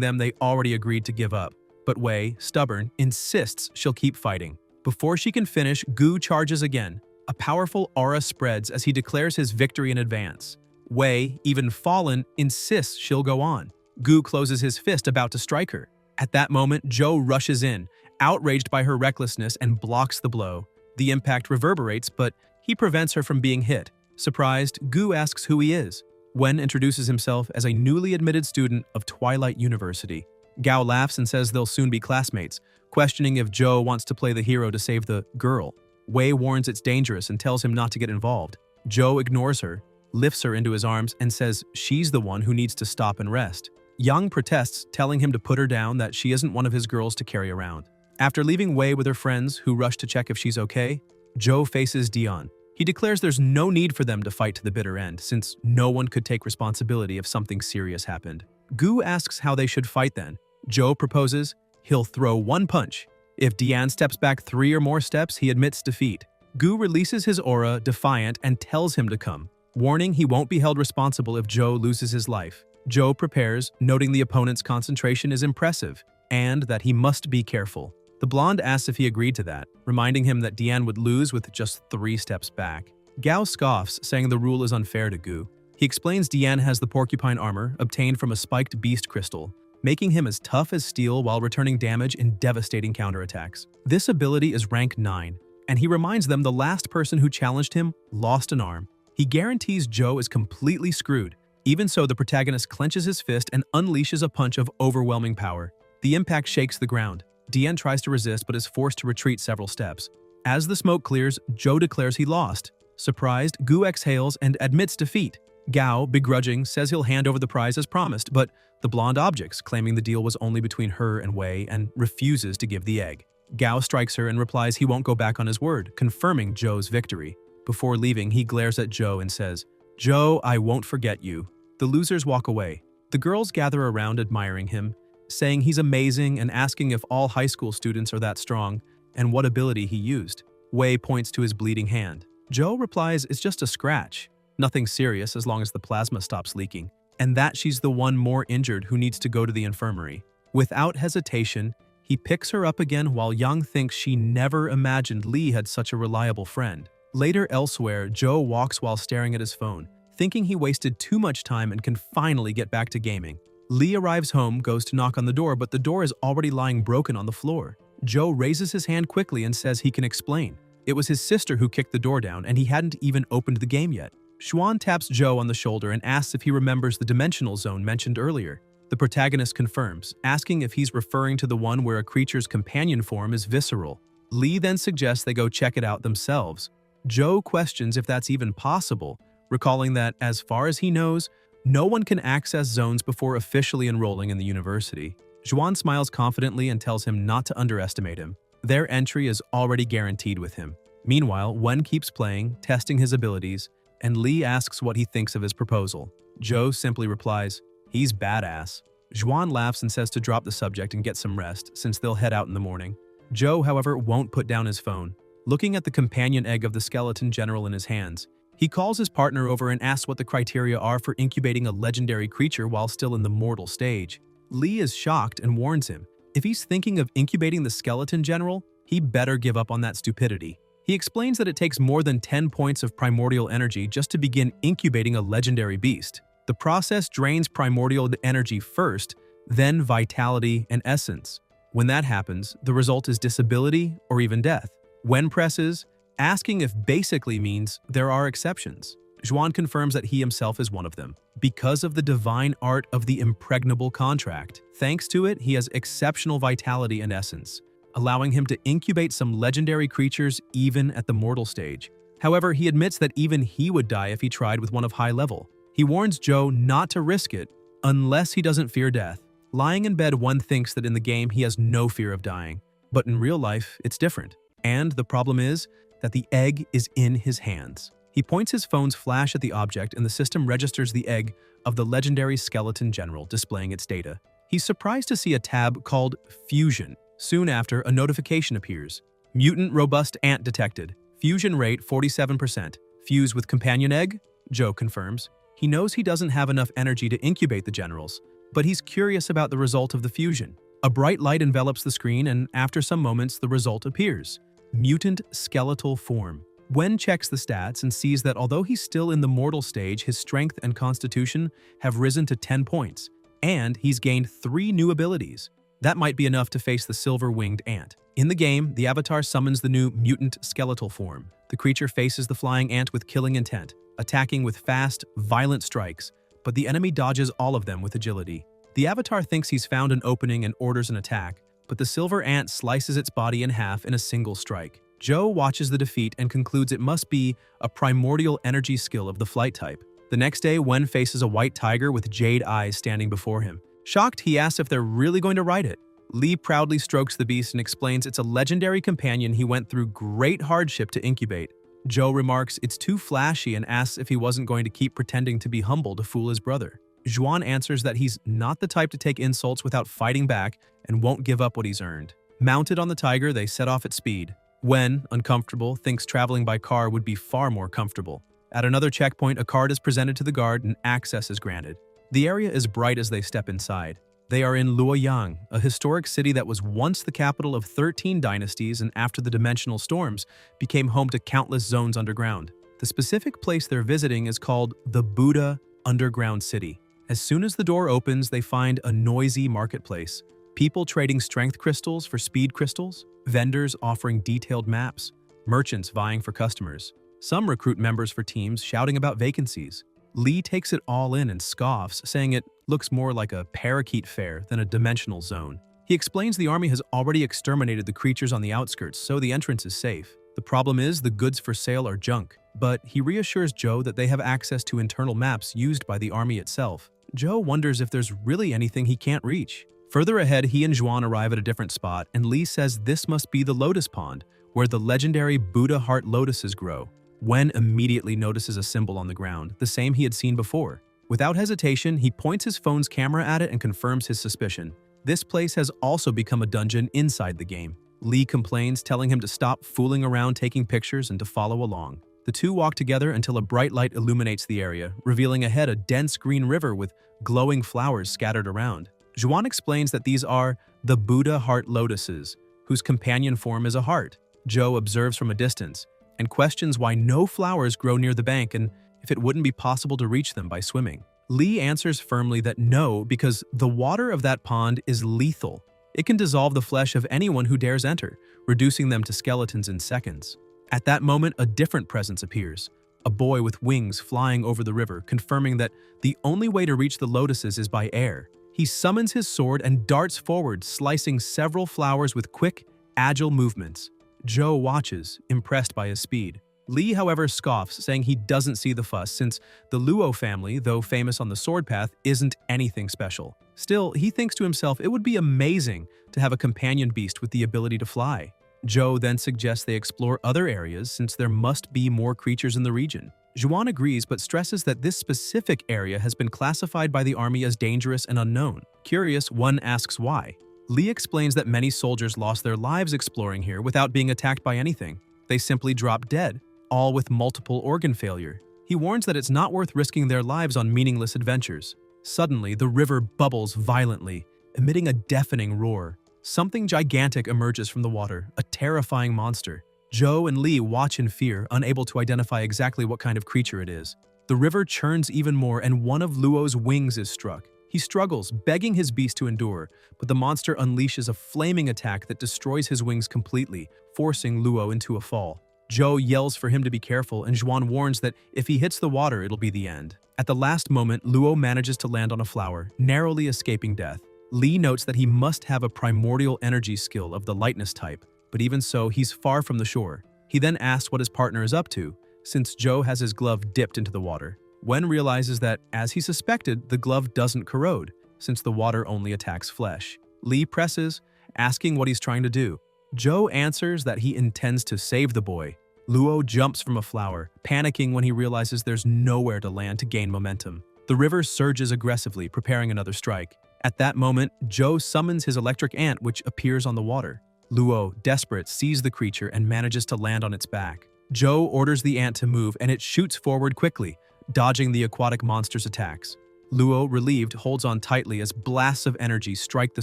them they already agreed to give up. But Wei, stubborn, insists she'll keep fighting. Before she can finish, Gu charges again. A powerful aura spreads as he declares his victory in advance. Wei, even fallen, insists she'll go on. Gu closes his fist, about to strike her. At that moment, Joe rushes in, outraged by her recklessness, and blocks the blow. The impact reverberates, but he prevents her from being hit. Surprised, Gu asks who he is. Wen introduces himself as a newly admitted student of Twilight University. Gao laughs and says they'll soon be classmates, questioning if Joe wants to play the hero to save the girl. Wei warns it's dangerous and tells him not to get involved. Joe ignores her, lifts her into his arms, and says she's the one who needs to stop and rest. Yang protests, telling him to put her down, that she isn't one of his girls to carry around. After leaving Wei with her friends, who rush to check if she's okay, Joe faces Dian. He declares there's no need for them to fight to the bitter end, since no one could take responsibility if something serious happened. Gu asks how they should fight then. Joe proposes he'll throw one punch. If Dian steps back 3 or more steps, he admits defeat. Gu releases his aura, defiant, and tells him to come, warning he won't be held responsible if Joe loses his life. Joe prepares, noting the opponent's concentration is impressive, and that he must be careful. The blonde asks if he agreed to that, reminding him that Dian would lose with just 3 steps back. Gao scoffs, saying the rule is unfair to Gu. He explains Dian has the porcupine armor, obtained from a spiked beast crystal, making him as tough as steel while returning damage in devastating counterattacks. This ability is rank 9, and he reminds them the last person who challenged him lost an arm. He guarantees Joe is completely screwed. Even so, the protagonist clenches his fist and unleashes a punch of overwhelming power. The impact shakes the ground. Dian tries to resist but is forced to retreat several steps. As the smoke clears, Joe declares he lost. Surprised, Gu exhales and admits defeat. Gao, begrudging, says he'll hand over the prize as promised, but the blonde objects, claiming the deal was only between her and Wei, and refuses to give the egg. Gao strikes her and replies he won't go back on his word, confirming Joe's victory. Before leaving, he glares at Joe and says, "Joe, I won't forget you." The losers walk away. The girls gather around admiring him, saying he's amazing and asking if all high school students are that strong and what ability he used. Wei points to his bleeding hand. Joe replies it's just a scratch. Nothing serious as long as the plasma stops leaking, and that she's the one more injured who needs to go to the infirmary. Without hesitation, he picks her up again while Yang thinks she never imagined Lee had such a reliable friend. Later elsewhere, Joe walks while staring at his phone, thinking he wasted too much time and can finally get back to gaming. Lee arrives home, goes to knock on the door, but the door is already lying broken on the floor. Joe raises his hand quickly and says he can explain. It was his sister who kicked the door down, and he hadn't even opened the game yet. Xuan taps Joe on the shoulder and asks if he remembers the dimensional zone mentioned earlier. The protagonist confirms, asking if he's referring to the one where a creature's companion form is visceral. Lee then suggests they go check it out themselves. Joe questions if that's even possible, recalling that, as far as he knows, no one can access zones before officially enrolling in the university. Xuan smiles confidently and tells him not to underestimate him. Their entry is already guaranteed with him. Meanwhile, Wen keeps playing, testing his abilities, and Lee asks what he thinks of his proposal. Joe simply replies, "He's badass." Xuan laughs and says to drop the subject and get some rest, since they'll head out in the morning. Joe, however, won't put down his phone. Looking at the companion egg of the skeleton general in his hands, he calls his partner over and asks what the criteria are for incubating a legendary creature while still in the mortal stage. Lee is shocked and warns him, if he's thinking of incubating the skeleton general, he better give up on that stupidity. He explains that it takes more than 10 points of primordial energy just to begin incubating a legendary beast. The process drains primordial energy first, then vitality and essence. When that happens, the result is disability or even death. Wen presses, asking if basically means there are exceptions. Xuan confirms that he himself is one of them, because of the divine art of the impregnable contract. Thanks to it, he has exceptional vitality and essence, allowing him to incubate some legendary creatures even at the mortal stage. However, he admits that even he would die if he tried with one of high level. He warns Joe not to risk it unless he doesn't fear death. Lying in bed, one thinks that in the game he has no fear of dying, but in real life, it's different. And the problem is that the egg is in his hands. He points his phone's flash at the object and the system registers the egg of the legendary skeleton general, displaying its data. He's surprised to see a tab called Fusion. Soon after, a notification appears. Mutant robust ant detected. Fusion rate 47%. Fuse with companion egg? Joe confirms. He knows he doesn't have enough energy to incubate the generals, but he's curious about the result of the fusion. A bright light envelops the screen, and after some moments, the result appears. Mutant skeletal form. Wen checks the stats and sees that although he's still in the mortal stage, his strength and constitution have risen to 10 points, and he's gained 3 new abilities. That might be enough to face the silver-winged ant. In the game, the avatar summons the new mutant skeletal form. The creature faces the flying ant with killing intent, attacking with fast, violent strikes, but the enemy dodges all of them with agility. The avatar thinks he's found an opening and orders an attack, but the silver ant slices its body in half in a single strike. Joe watches the defeat and concludes it must be a primordial energy skill of the flight type. The next day, Wen faces a white tiger with jade eyes standing before him. Shocked, he asks if they're really going to ride it. Lee proudly strokes the beast and explains it's a legendary companion he went through great hardship to incubate. Joe remarks it's too flashy and asks if he wasn't going to keep pretending to be humble to fool his brother. Xuan answers that he's not the type to take insults without fighting back and won't give up what he's earned. Mounted on the tiger, they set off at speed. Wen, uncomfortable, thinks traveling by car would be far more comfortable. At another checkpoint, a card is presented to the guard and access is granted. The area is bright as they step inside. They are in Luoyang, a historic city that was once the capital of 13 dynasties and after the dimensional storms became home to countless zones underground. The specific place they're visiting is called the Buddha Underground City. As soon as the door opens, they find a noisy marketplace. People trading strength crystals for speed crystals, vendors offering detailed maps, merchants vying for customers. Some recruit members for teams shouting about vacancies. Lee takes it all in and scoffs, saying it looks more like a parakeet fair than a dimensional zone. He explains the army has already exterminated the creatures on the outskirts, so the entrance is safe. The problem is the goods for sale are junk, but he reassures Joe that they have access to internal maps used by the army itself. Joe wonders if there's really anything he can't reach. Further ahead, he and Xuan arrive at a different spot, and Lee says this must be the Lotus Pond, where the legendary Buddha heart lotuses grow. Wen immediately notices a symbol on the ground, the same he had seen before. Without hesitation, he points his phone's camera at it and confirms his suspicion. This place has also become a dungeon inside the game. Lee complains, telling him to stop fooling around taking pictures and to follow along. The two walk together until a bright light illuminates the area, revealing ahead a dense green river with glowing flowers scattered around. Zhuan explains that these are the Buddha heart lotuses, whose companion form is a heart. Zhou observes from a distance and questions why no flowers grow near the bank and if it wouldn't be possible to reach them by swimming. Lee answers firmly that no, because the water of that pond is lethal. It can dissolve the flesh of anyone who dares enter, reducing them to skeletons in seconds. At that moment, a different presence appears, a boy with wings flying over the river, confirming that the only way to reach the lotuses is by air. He summons his sword and darts forward, slicing several flowers with quick, agile movements. Zhou watches, impressed by his speed. Lee, however, scoffs, saying he doesn't see the fuss since the Luo family, though famous on the sword path, isn't anything special. Still, he thinks to himself it would be amazing to have a companion beast with the ability to fly. Zhou then suggests they explore other areas since there must be more creatures in the region. Zhuan agrees but stresses that this specific area has been classified by the army as dangerous and unknown. Curious, one asks why. Lee explains that many soldiers lost their lives exploring here without being attacked by anything. They simply dropped dead, all with multiple organ failure. He warns that it's not worth risking their lives on meaningless adventures. Suddenly, the river bubbles violently, emitting a deafening roar. Something gigantic emerges from the water, a terrifying monster. Zhou and Lee watch in fear, unable to identify exactly what kind of creature it is. The river churns even more and one of Luo's wings is struck. He struggles, begging his beast to endure, but the monster unleashes a flaming attack that destroys his wings completely, forcing Luo into a fall. Zhou yells for him to be careful, and Zhuan warns that if he hits the water, it'll be the end. At the last moment, Luo manages to land on a flower, narrowly escaping death. Lee notes that he must have a primordial energy skill of the lightness type, but even so, he's far from the shore. He then asks what his partner is up to, since Zhou has his glove dipped into the water. Wen realizes that, as he suspected, the glove doesn't corrode, since the water only attacks flesh. Lee presses, asking what he's trying to do. Zhou answers that he intends to save the boy. Luo jumps from a flower, panicking when he realizes there's nowhere to land to gain momentum. The river surges aggressively, preparing another strike. At that moment, Zhou summons his electric ant, which appears on the water. Luo, desperate, sees the creature and manages to land on its back. Zhou orders the ant to move and it shoots forward quickly, dodging the aquatic monster's attacks. Luo, relieved, holds on tightly as blasts of energy strike the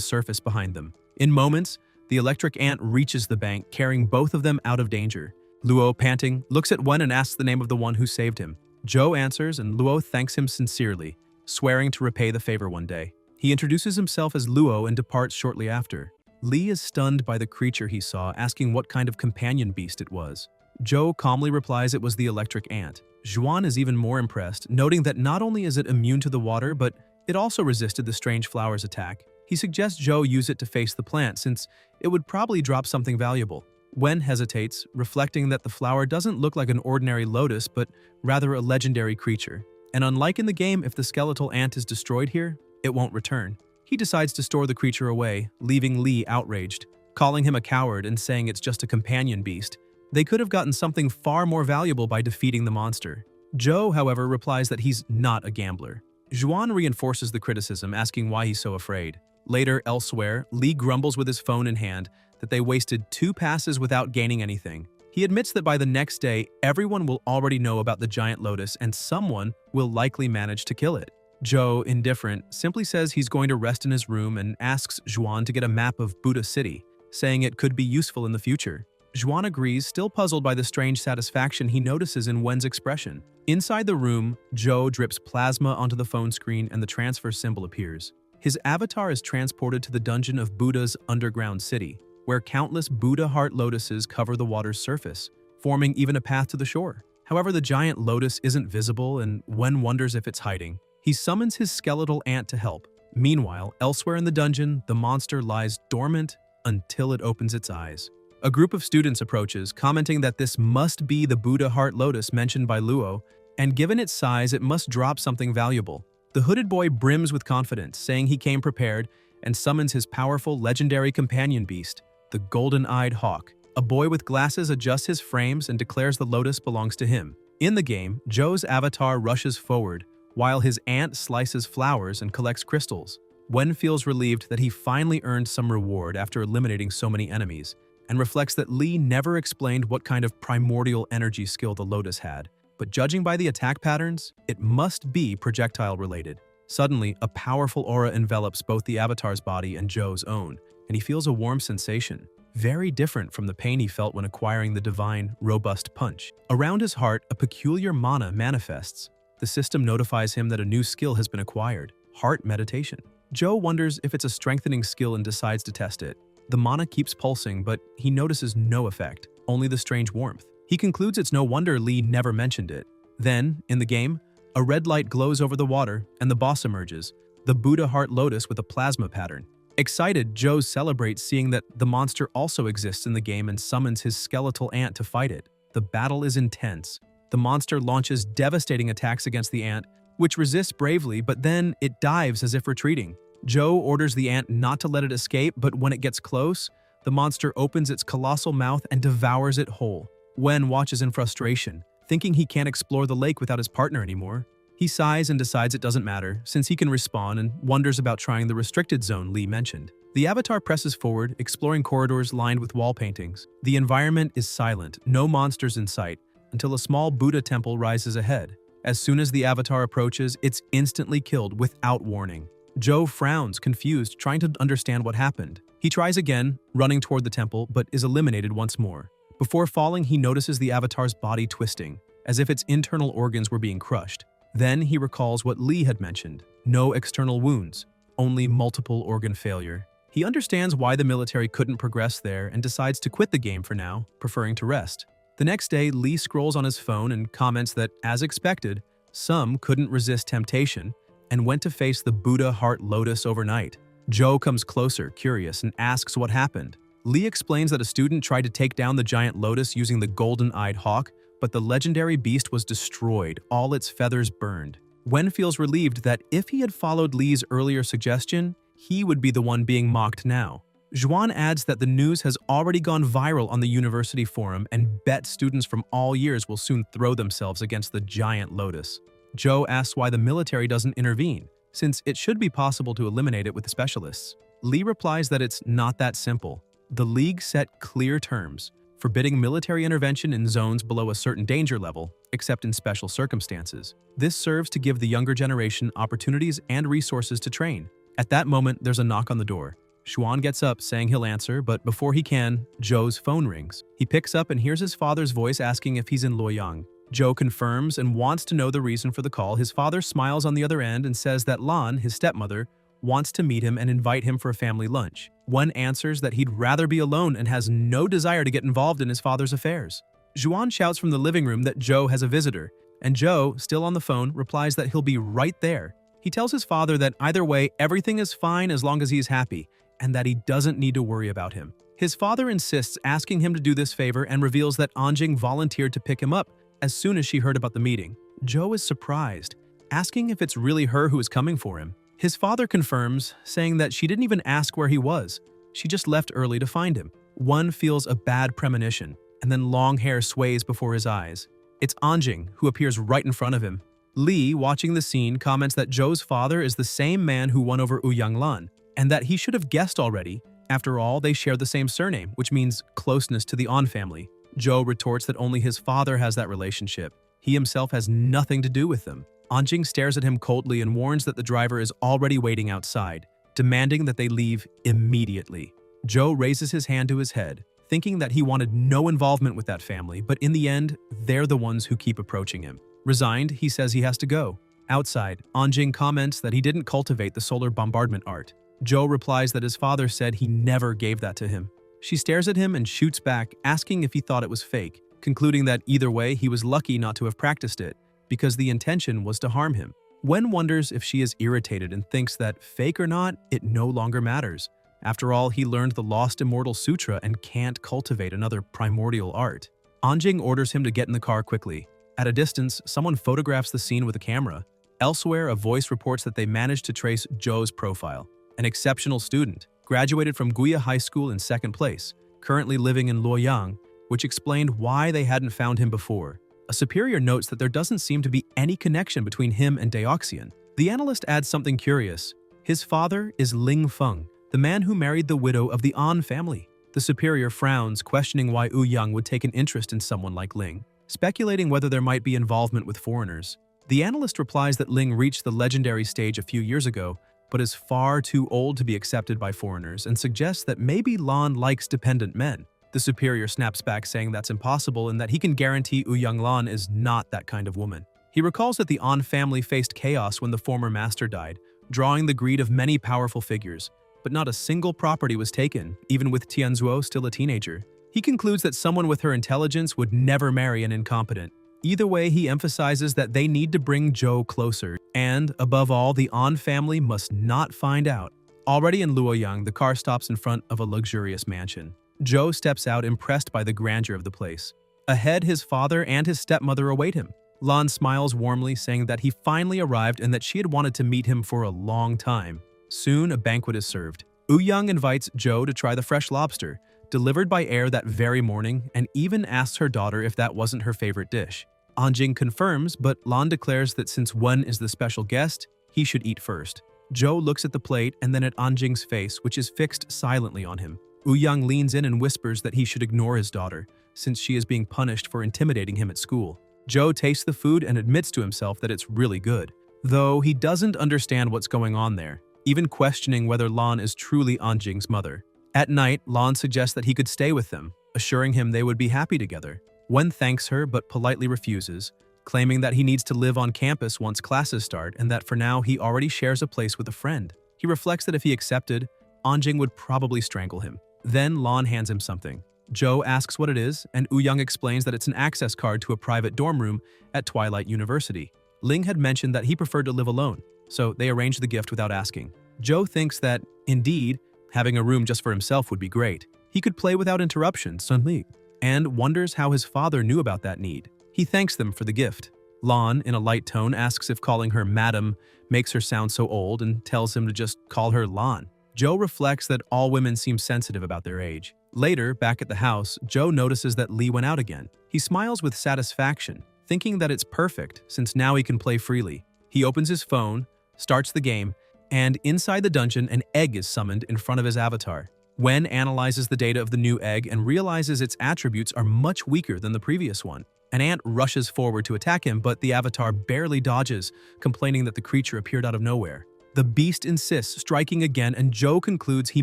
surface behind them. In moments, the electric ant reaches the bank, carrying both of them out of danger. Luo, panting, looks at Wen and asks the name of the one who saved him. Zhou answers and Luo thanks him sincerely, swearing to repay the favor one day. He introduces himself as Luo and departs shortly after. Lee is stunned by the creature he saw, asking what kind of companion beast it was. Zhou calmly replies it was the electric ant. Zhuan is even more impressed, noting that not only is it immune to the water, but it also resisted the strange flower's attack. He suggests Zhou use it to face the plant, since it would probably drop something valuable. Wen hesitates, reflecting that the flower doesn't look like an ordinary lotus, but rather a legendary creature. And unlike in the game, if the skeletal ant is destroyed here, it won't return. He decides to store the creature away, leaving Lee outraged, calling him a coward and saying it's just a companion beast. They could have gotten something far more valuable by defeating the monster. Zhou, however, replies that he's not a gambler. Zhuan reinforces the criticism, asking why he's so afraid. Later, elsewhere, Lee grumbles with his phone in hand that they wasted 2 passes without gaining anything. He admits that by the next day, everyone will already know about the giant lotus and someone will likely manage to kill it. Zhou, indifferent, simply says he's going to rest in his room and asks Zhuan to get a map of Buddha City, saying it could be useful in the future. Zhuan agrees, still puzzled by the strange satisfaction he notices in Wen's expression. Inside the room, Zhou drips plasma onto the phone screen and the transfer symbol appears. His avatar is transported to the dungeon of Buddha's underground city, where countless Buddha heart lotuses cover the water's surface, forming even a path to the shore. However, the giant lotus isn't visible and Wen wonders if it's hiding. He summons his skeletal ant to help. Meanwhile, elsewhere in the dungeon, the monster lies dormant until it opens its eyes. A group of students approaches, commenting that this must be the Buddha heart lotus mentioned by Luo, and given its size, it must drop something valuable. The hooded boy brims with confidence, saying he came prepared, and summons his powerful legendary companion beast, the golden-eyed hawk. A boy with glasses adjusts his frames and declares the lotus belongs to him. In the game, Joe's avatar rushes forward, while his aunt slices flowers and collects crystals. Wen feels relieved that he finally earned some reward after eliminating so many enemies, and reflects that Lee never explained what kind of primordial energy skill the lotus had, but judging by the attack patterns, it must be projectile-related. Suddenly, a powerful aura envelops both the avatar's body and Joe's own, and he feels a warm sensation, very different from the pain he felt when acquiring the divine, robust punch. Around his heart, a peculiar mana manifests. The system notifies him that a new skill has been acquired, heart meditation. Joe wonders if it's a strengthening skill and decides to test it. The mana keeps pulsing, but he notices no effect, only the strange warmth. He concludes it's no wonder Lee never mentioned it. Then, in the game, a red light glows over the water, and the boss emerges, the Buddha Heart Lotus with a plasma pattern. Excited, Joe celebrates seeing that the monster also exists in the game and summons his skeletal ant to fight it. The battle is intense. The monster launches devastating attacks against the ant, which resists bravely, but then it dives as if retreating. Joe orders the ant not to let it escape, but when it gets close, the monster opens its colossal mouth and devours it whole. Wen watches in frustration, thinking he can't explore the lake without his partner anymore. He sighs and decides it doesn't matter, since he can respawn, and wonders about trying the restricted zone Lee mentioned. The avatar presses forward, exploring corridors lined with wall paintings. The environment is silent, no monsters in sight, until a small Buddha temple rises ahead. As soon as the avatar approaches, it's instantly killed without warning. Joe frowns, confused, trying to understand what happened. He tries again, running toward the temple, but is eliminated once more. Before falling, he notices the avatar's body twisting, as if its internal organs were being crushed. Then he recalls what Lee had mentioned: no external wounds, only multiple organ failure. He understands why the military couldn't progress there and decides to quit the game for now, preferring to rest. The next day, Lee scrolls on his phone and comments that, as expected, some couldn't resist temptation and went to face the Buddha Heart Lotus overnight. Joe comes closer, curious, and asks what happened. Lee explains that a student tried to take down the giant lotus using the golden-eyed hawk, but the legendary beast was destroyed, all its feathers burned. Wen feels relieved that if he had followed Lee's earlier suggestion, he would be the one being mocked now. Zhuan adds that the news has already gone viral on the university forum and bet students from all years will soon throw themselves against the giant lotus. Joe asks why the military doesn't intervene, since it should be possible to eliminate it with the specialists. Lee replies that it's not that simple. The League set clear terms, forbidding military intervention in zones below a certain danger level, except in special circumstances. This serves to give the younger generation opportunities and resources to train. At that moment, there's a knock on the door. Xuan gets up, saying he'll answer, but before he can, Joe's phone rings. He picks up and hears his father's voice asking if he's in Luoyang. Joe confirms and wants to know the reason for the call. His father smiles on the other end and says that Lan, his stepmother, wants to meet him and invite him for a family lunch. Wen answers that he'd rather be alone and has no desire to get involved in his father's affairs. Zhuan shouts from the living room that Joe has a visitor, and Joe, still on the phone, replies that he'll be right there. He tells his father that either way, everything is fine as long as he's happy, and that he doesn't need to worry about him. His father insists, asking him to do this favor, and reveals that Anjing volunteered to pick him up as soon as she heard about the meeting. Joe is surprised, asking if it's really her who is coming for him. His father confirms, saying that she didn't even ask where he was. She just left early to find him. One feels a bad premonition, and then long hair sways before his eyes. It's Anjing, who appears right in front of him. Lee, watching the scene, comments that Joe's father is the same man who won over Ouyang Lan, and that he should have guessed already. After all, they share the same surname, which means closeness to the An family. Joe retorts that only his father has that relationship. He himself has nothing to do with them. Anjing stares at him coldly and warns that the driver is already waiting outside, demanding that they leave immediately. Joe raises his hand to his head, thinking that he wanted no involvement with that family, but in the end, they're the ones who keep approaching him. Resigned, he says he has to go. Outside, Anjing comments that he didn't cultivate the solar bombardment art. Joe replies that his father said he never gave that to him. She stares at him and shoots back, asking if he thought it was fake, concluding that either way he was lucky not to have practiced it, because the intention was to harm him. Wen wonders if she is irritated and thinks that, fake or not, it no longer matters. After all, he learned the Lost Immortal Sutra and can't cultivate another primordial art. Anjing orders him to get in the car quickly. At a distance, someone photographs the scene with a camera. Elsewhere, a voice reports that they managed to trace Joe's profile. An exceptional student, graduated from Guya High School in second place, currently living in Luoyang, which explained why they hadn't found him before. A superior notes that there doesn't seem to be any connection between him and Deoxian. The analyst adds something curious. His father is Ling Feng, the man who married the widow of the An family. The superior frowns, questioning why Wu Yang would take an interest in someone like Ling, speculating whether there might be involvement with foreigners. The analyst replies that Ling reached the legendary stage a few years ago, but is far too old to be accepted by foreigners, and suggests that maybe Lan likes dependent men. The superior snaps back, saying that's impossible and that he can guarantee Ouyang Lan is not that kind of woman. He recalls that the An family faced chaos when the former master died, drawing the greed of many powerful figures, but not a single property was taken, even with Tianzuo still a teenager. He concludes that someone with her intelligence would never marry an incompetent. Either way, he emphasizes that they need to bring Zhou closer, and, above all, the An family must not find out. Already in Luoyang, the car stops in front of a luxurious mansion. Zhou steps out, impressed by the grandeur of the place. Ahead, his father and his stepmother await him. Lan smiles warmly, saying that he finally arrived and that she had wanted to meet him for a long time. Soon, a banquet is served. Ouyang invites Zhou to try the fresh lobster, delivered by air that very morning, and even asks her daughter if that wasn't her favorite dish. Anjing confirms, but Lan declares that since Wen is the special guest, he should eat first. Zhou looks at the plate and then at Anjing's face, which is fixed silently on him. Ouyang leans in and whispers that he should ignore his daughter, since she is being punished for intimidating him at school. Zhou tastes the food and admits to himself that it's really good, though he doesn't understand what's going on there, even questioning whether Lan is truly Anjing's mother. At night, Lan suggests that he could stay with them, assuring him they would be happy together. Wen thanks her but politely refuses, claiming that he needs to live on campus once classes start and that for now he already shares a place with a friend. He reflects that if he accepted, Anjing would probably strangle him. Then Lan hands him something. Zhou asks what it is, and Ouyang explains that it's an access card to a private dorm room at Twilight University. Ling had mentioned that he preferred to live alone, so they arranged the gift without asking. Zhou thinks that, indeed, having a room just for himself would be great. He could play without interruptions, suddenly, and wonders how his father knew about that need. He thanks them for the gift. Lan, in a light tone, asks if calling her Madam makes her sound so old and tells him to just call her Lan. Zhou reflects that all women seem sensitive about their age. Later, back at the house, Zhou notices that Li went out again. He smiles with satisfaction, thinking that it's perfect since now he can play freely. He opens his phone, starts the game, and inside the dungeon, an egg is summoned in front of his avatar. Wen analyzes the data of the new egg and realizes its attributes are much weaker than the previous one. An ant rushes forward to attack him, but the avatar barely dodges, complaining that the creature appeared out of nowhere. The beast insists, striking again, and Zhou concludes he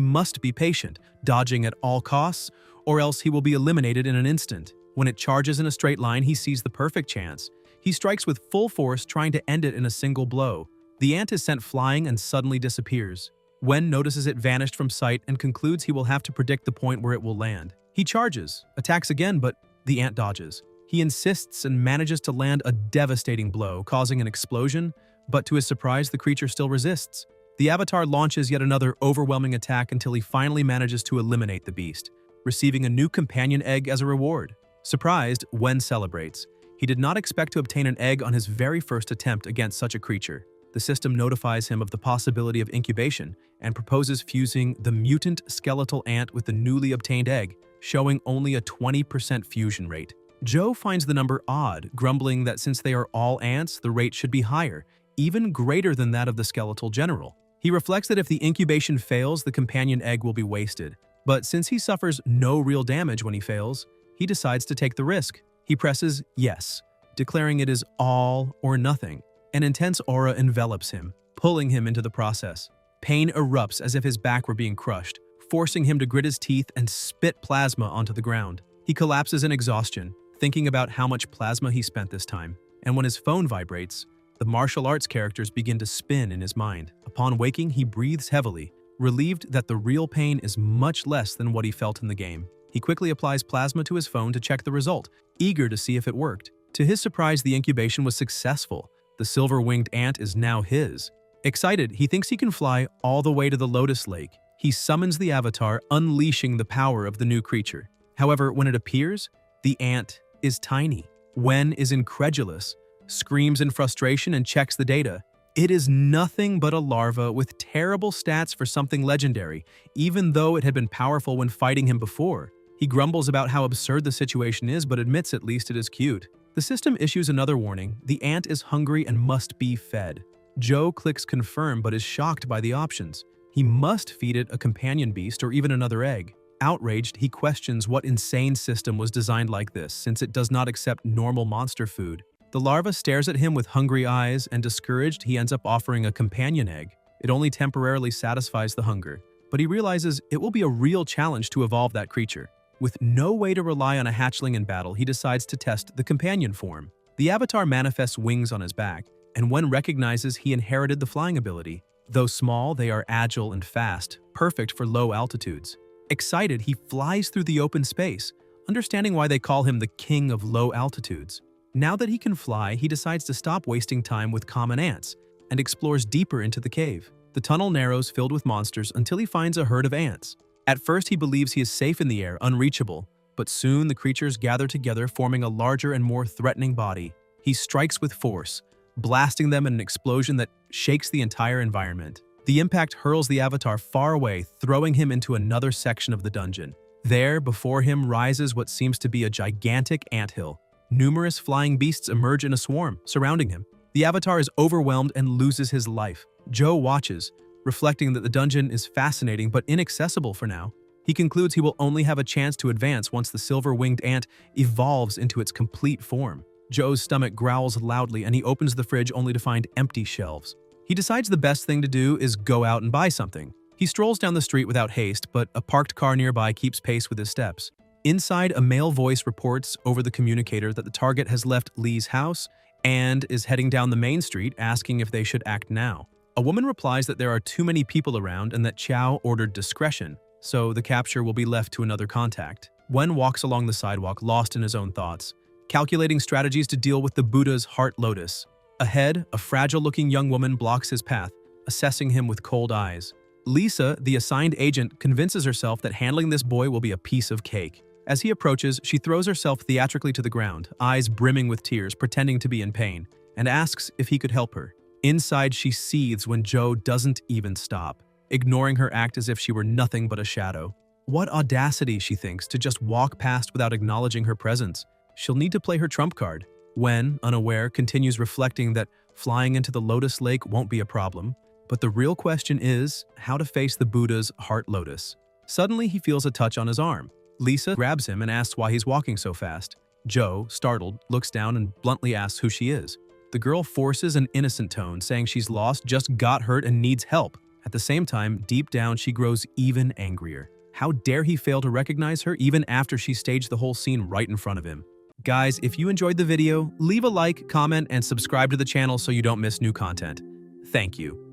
must be patient, dodging at all costs, or else he will be eliminated in an instant. When it charges in a straight line, he sees the perfect chance. He strikes with full force, trying to end it in a single blow. The ant is sent flying and suddenly disappears. Wen notices it vanished from sight and concludes he will have to predict the point where it will land. He charges, attacks again, but the ant dodges. He insists and manages to land a devastating blow, causing an explosion, but to his surprise, the creature still resists. The avatar launches yet another overwhelming attack until he finally manages to eliminate the beast, receiving a new companion egg as a reward. Surprised, Wen celebrates. He did not expect to obtain an egg on his very first attempt against such a creature. The system notifies him of the possibility of incubation and proposes fusing the mutant skeletal ant with the newly obtained egg, showing only a 20% fusion rate. Zhou finds the number odd, grumbling that since they are all ants, the rate should be higher, even greater than that of the skeletal general. He reflects that if the incubation fails, the companion egg will be wasted. But since he suffers no real damage when he fails, he decides to take the risk. He presses yes, declaring it is all or nothing. An intense aura envelops him, pulling him into the process. Pain erupts as if his back were being crushed, forcing him to grit his teeth and spit plasma onto the ground. He collapses in exhaustion, thinking about how much plasma he spent this time. And when his phone vibrates, the martial arts characters begin to spin in his mind. Upon waking, he breathes heavily, relieved that the real pain is much less than what he felt in the game. He quickly applies plasma to his phone to check the result, eager to see if it worked. To his surprise, the incubation was successful. The silver-winged ant is now his. Excited, he thinks he can fly all the way to the Lotus Lake. He summons the avatar, unleashing the power of the new creature. However, when it appears, the ant is tiny. Wen is incredulous, screams in frustration and checks the data. It is nothing but a larva with terrible stats for something legendary, even though it had been powerful when fighting him before. He grumbles about how absurd the situation is, but admits at least it is cute. The system issues another warning: the ant is hungry and must be fed. Joe clicks confirm but is shocked by the options. He must feed it a companion beast or even another egg. Outraged, he questions what insane system was designed like this, since it does not accept normal monster food. The larva stares at him with hungry eyes, and discouraged, he ends up offering a companion egg. It only temporarily satisfies the hunger, but he realizes it will be a real challenge to evolve that creature. With no way to rely on a hatchling in battle, he decides to test the companion form. The avatar manifests wings on his back, and one recognizes he inherited the flying ability. Though small, they are agile and fast, perfect for low altitudes. Excited, he flies through the open space, understanding why they call him the king of low altitudes. Now that he can fly, he decides to stop wasting time with common ants and explores deeper into the cave. The tunnel narrows, filled with monsters, until he finds a herd of ants. At first, he believes he is safe in the air, unreachable, but soon the creatures gather together, forming a larger and more threatening body. He strikes with force, blasting them in an explosion that shakes the entire environment. The impact hurls the avatar far away, throwing him into another section of the dungeon. There, before him, rises what seems to be a gigantic anthill. Numerous flying beasts emerge in a swarm, surrounding him. The avatar is overwhelmed and loses his life. Joe watches, reflecting that the dungeon is fascinating but inaccessible for now. He concludes he will only have a chance to advance once the silver-winged ant evolves into its complete form. Joe's stomach growls loudly, and he opens the fridge only to find empty shelves. He decides the best thing to do is go out and buy something. He strolls down the street without haste, but a parked car nearby keeps pace with his steps. Inside, a male voice reports over the communicator that the target has left Lee's house and is heading down the main street, asking if they should act now. A woman replies that there are too many people around and that Chow ordered discretion, so the capture will be left to another contact. Wen walks along the sidewalk, lost in his own thoughts, calculating strategies to deal with the Buddha's heart lotus. Ahead, a fragile-looking young woman blocks his path, assessing him with cold eyes. Lisa, the assigned agent, convinces herself that handling this boy will be a piece of cake. As he approaches, she throws herself theatrically to the ground, eyes brimming with tears, pretending to be in pain, and asks if he could help her. Inside, she seethes when Joe doesn't even stop, ignoring her act as if she were nothing but a shadow. What audacity, she thinks, to just walk past without acknowledging her presence. She'll need to play her trump card. Wen, unaware, continues reflecting that flying into the Lotus Lake won't be a problem. But the real question is how to face the Buddha's heart lotus. Suddenly, he feels a touch on his arm. Lisa grabs him and asks why he's walking so fast. Joe, startled, looks down and bluntly asks who she is. The girl forces an innocent tone, saying she's lost, just got hurt, and needs help. At the same time, deep down, she grows even angrier. How dare he fail to recognize her even after she staged the whole scene right in front of him? Guys, if you enjoyed the video, leave a like, comment, and subscribe to the channel so you don't miss new content. Thank you.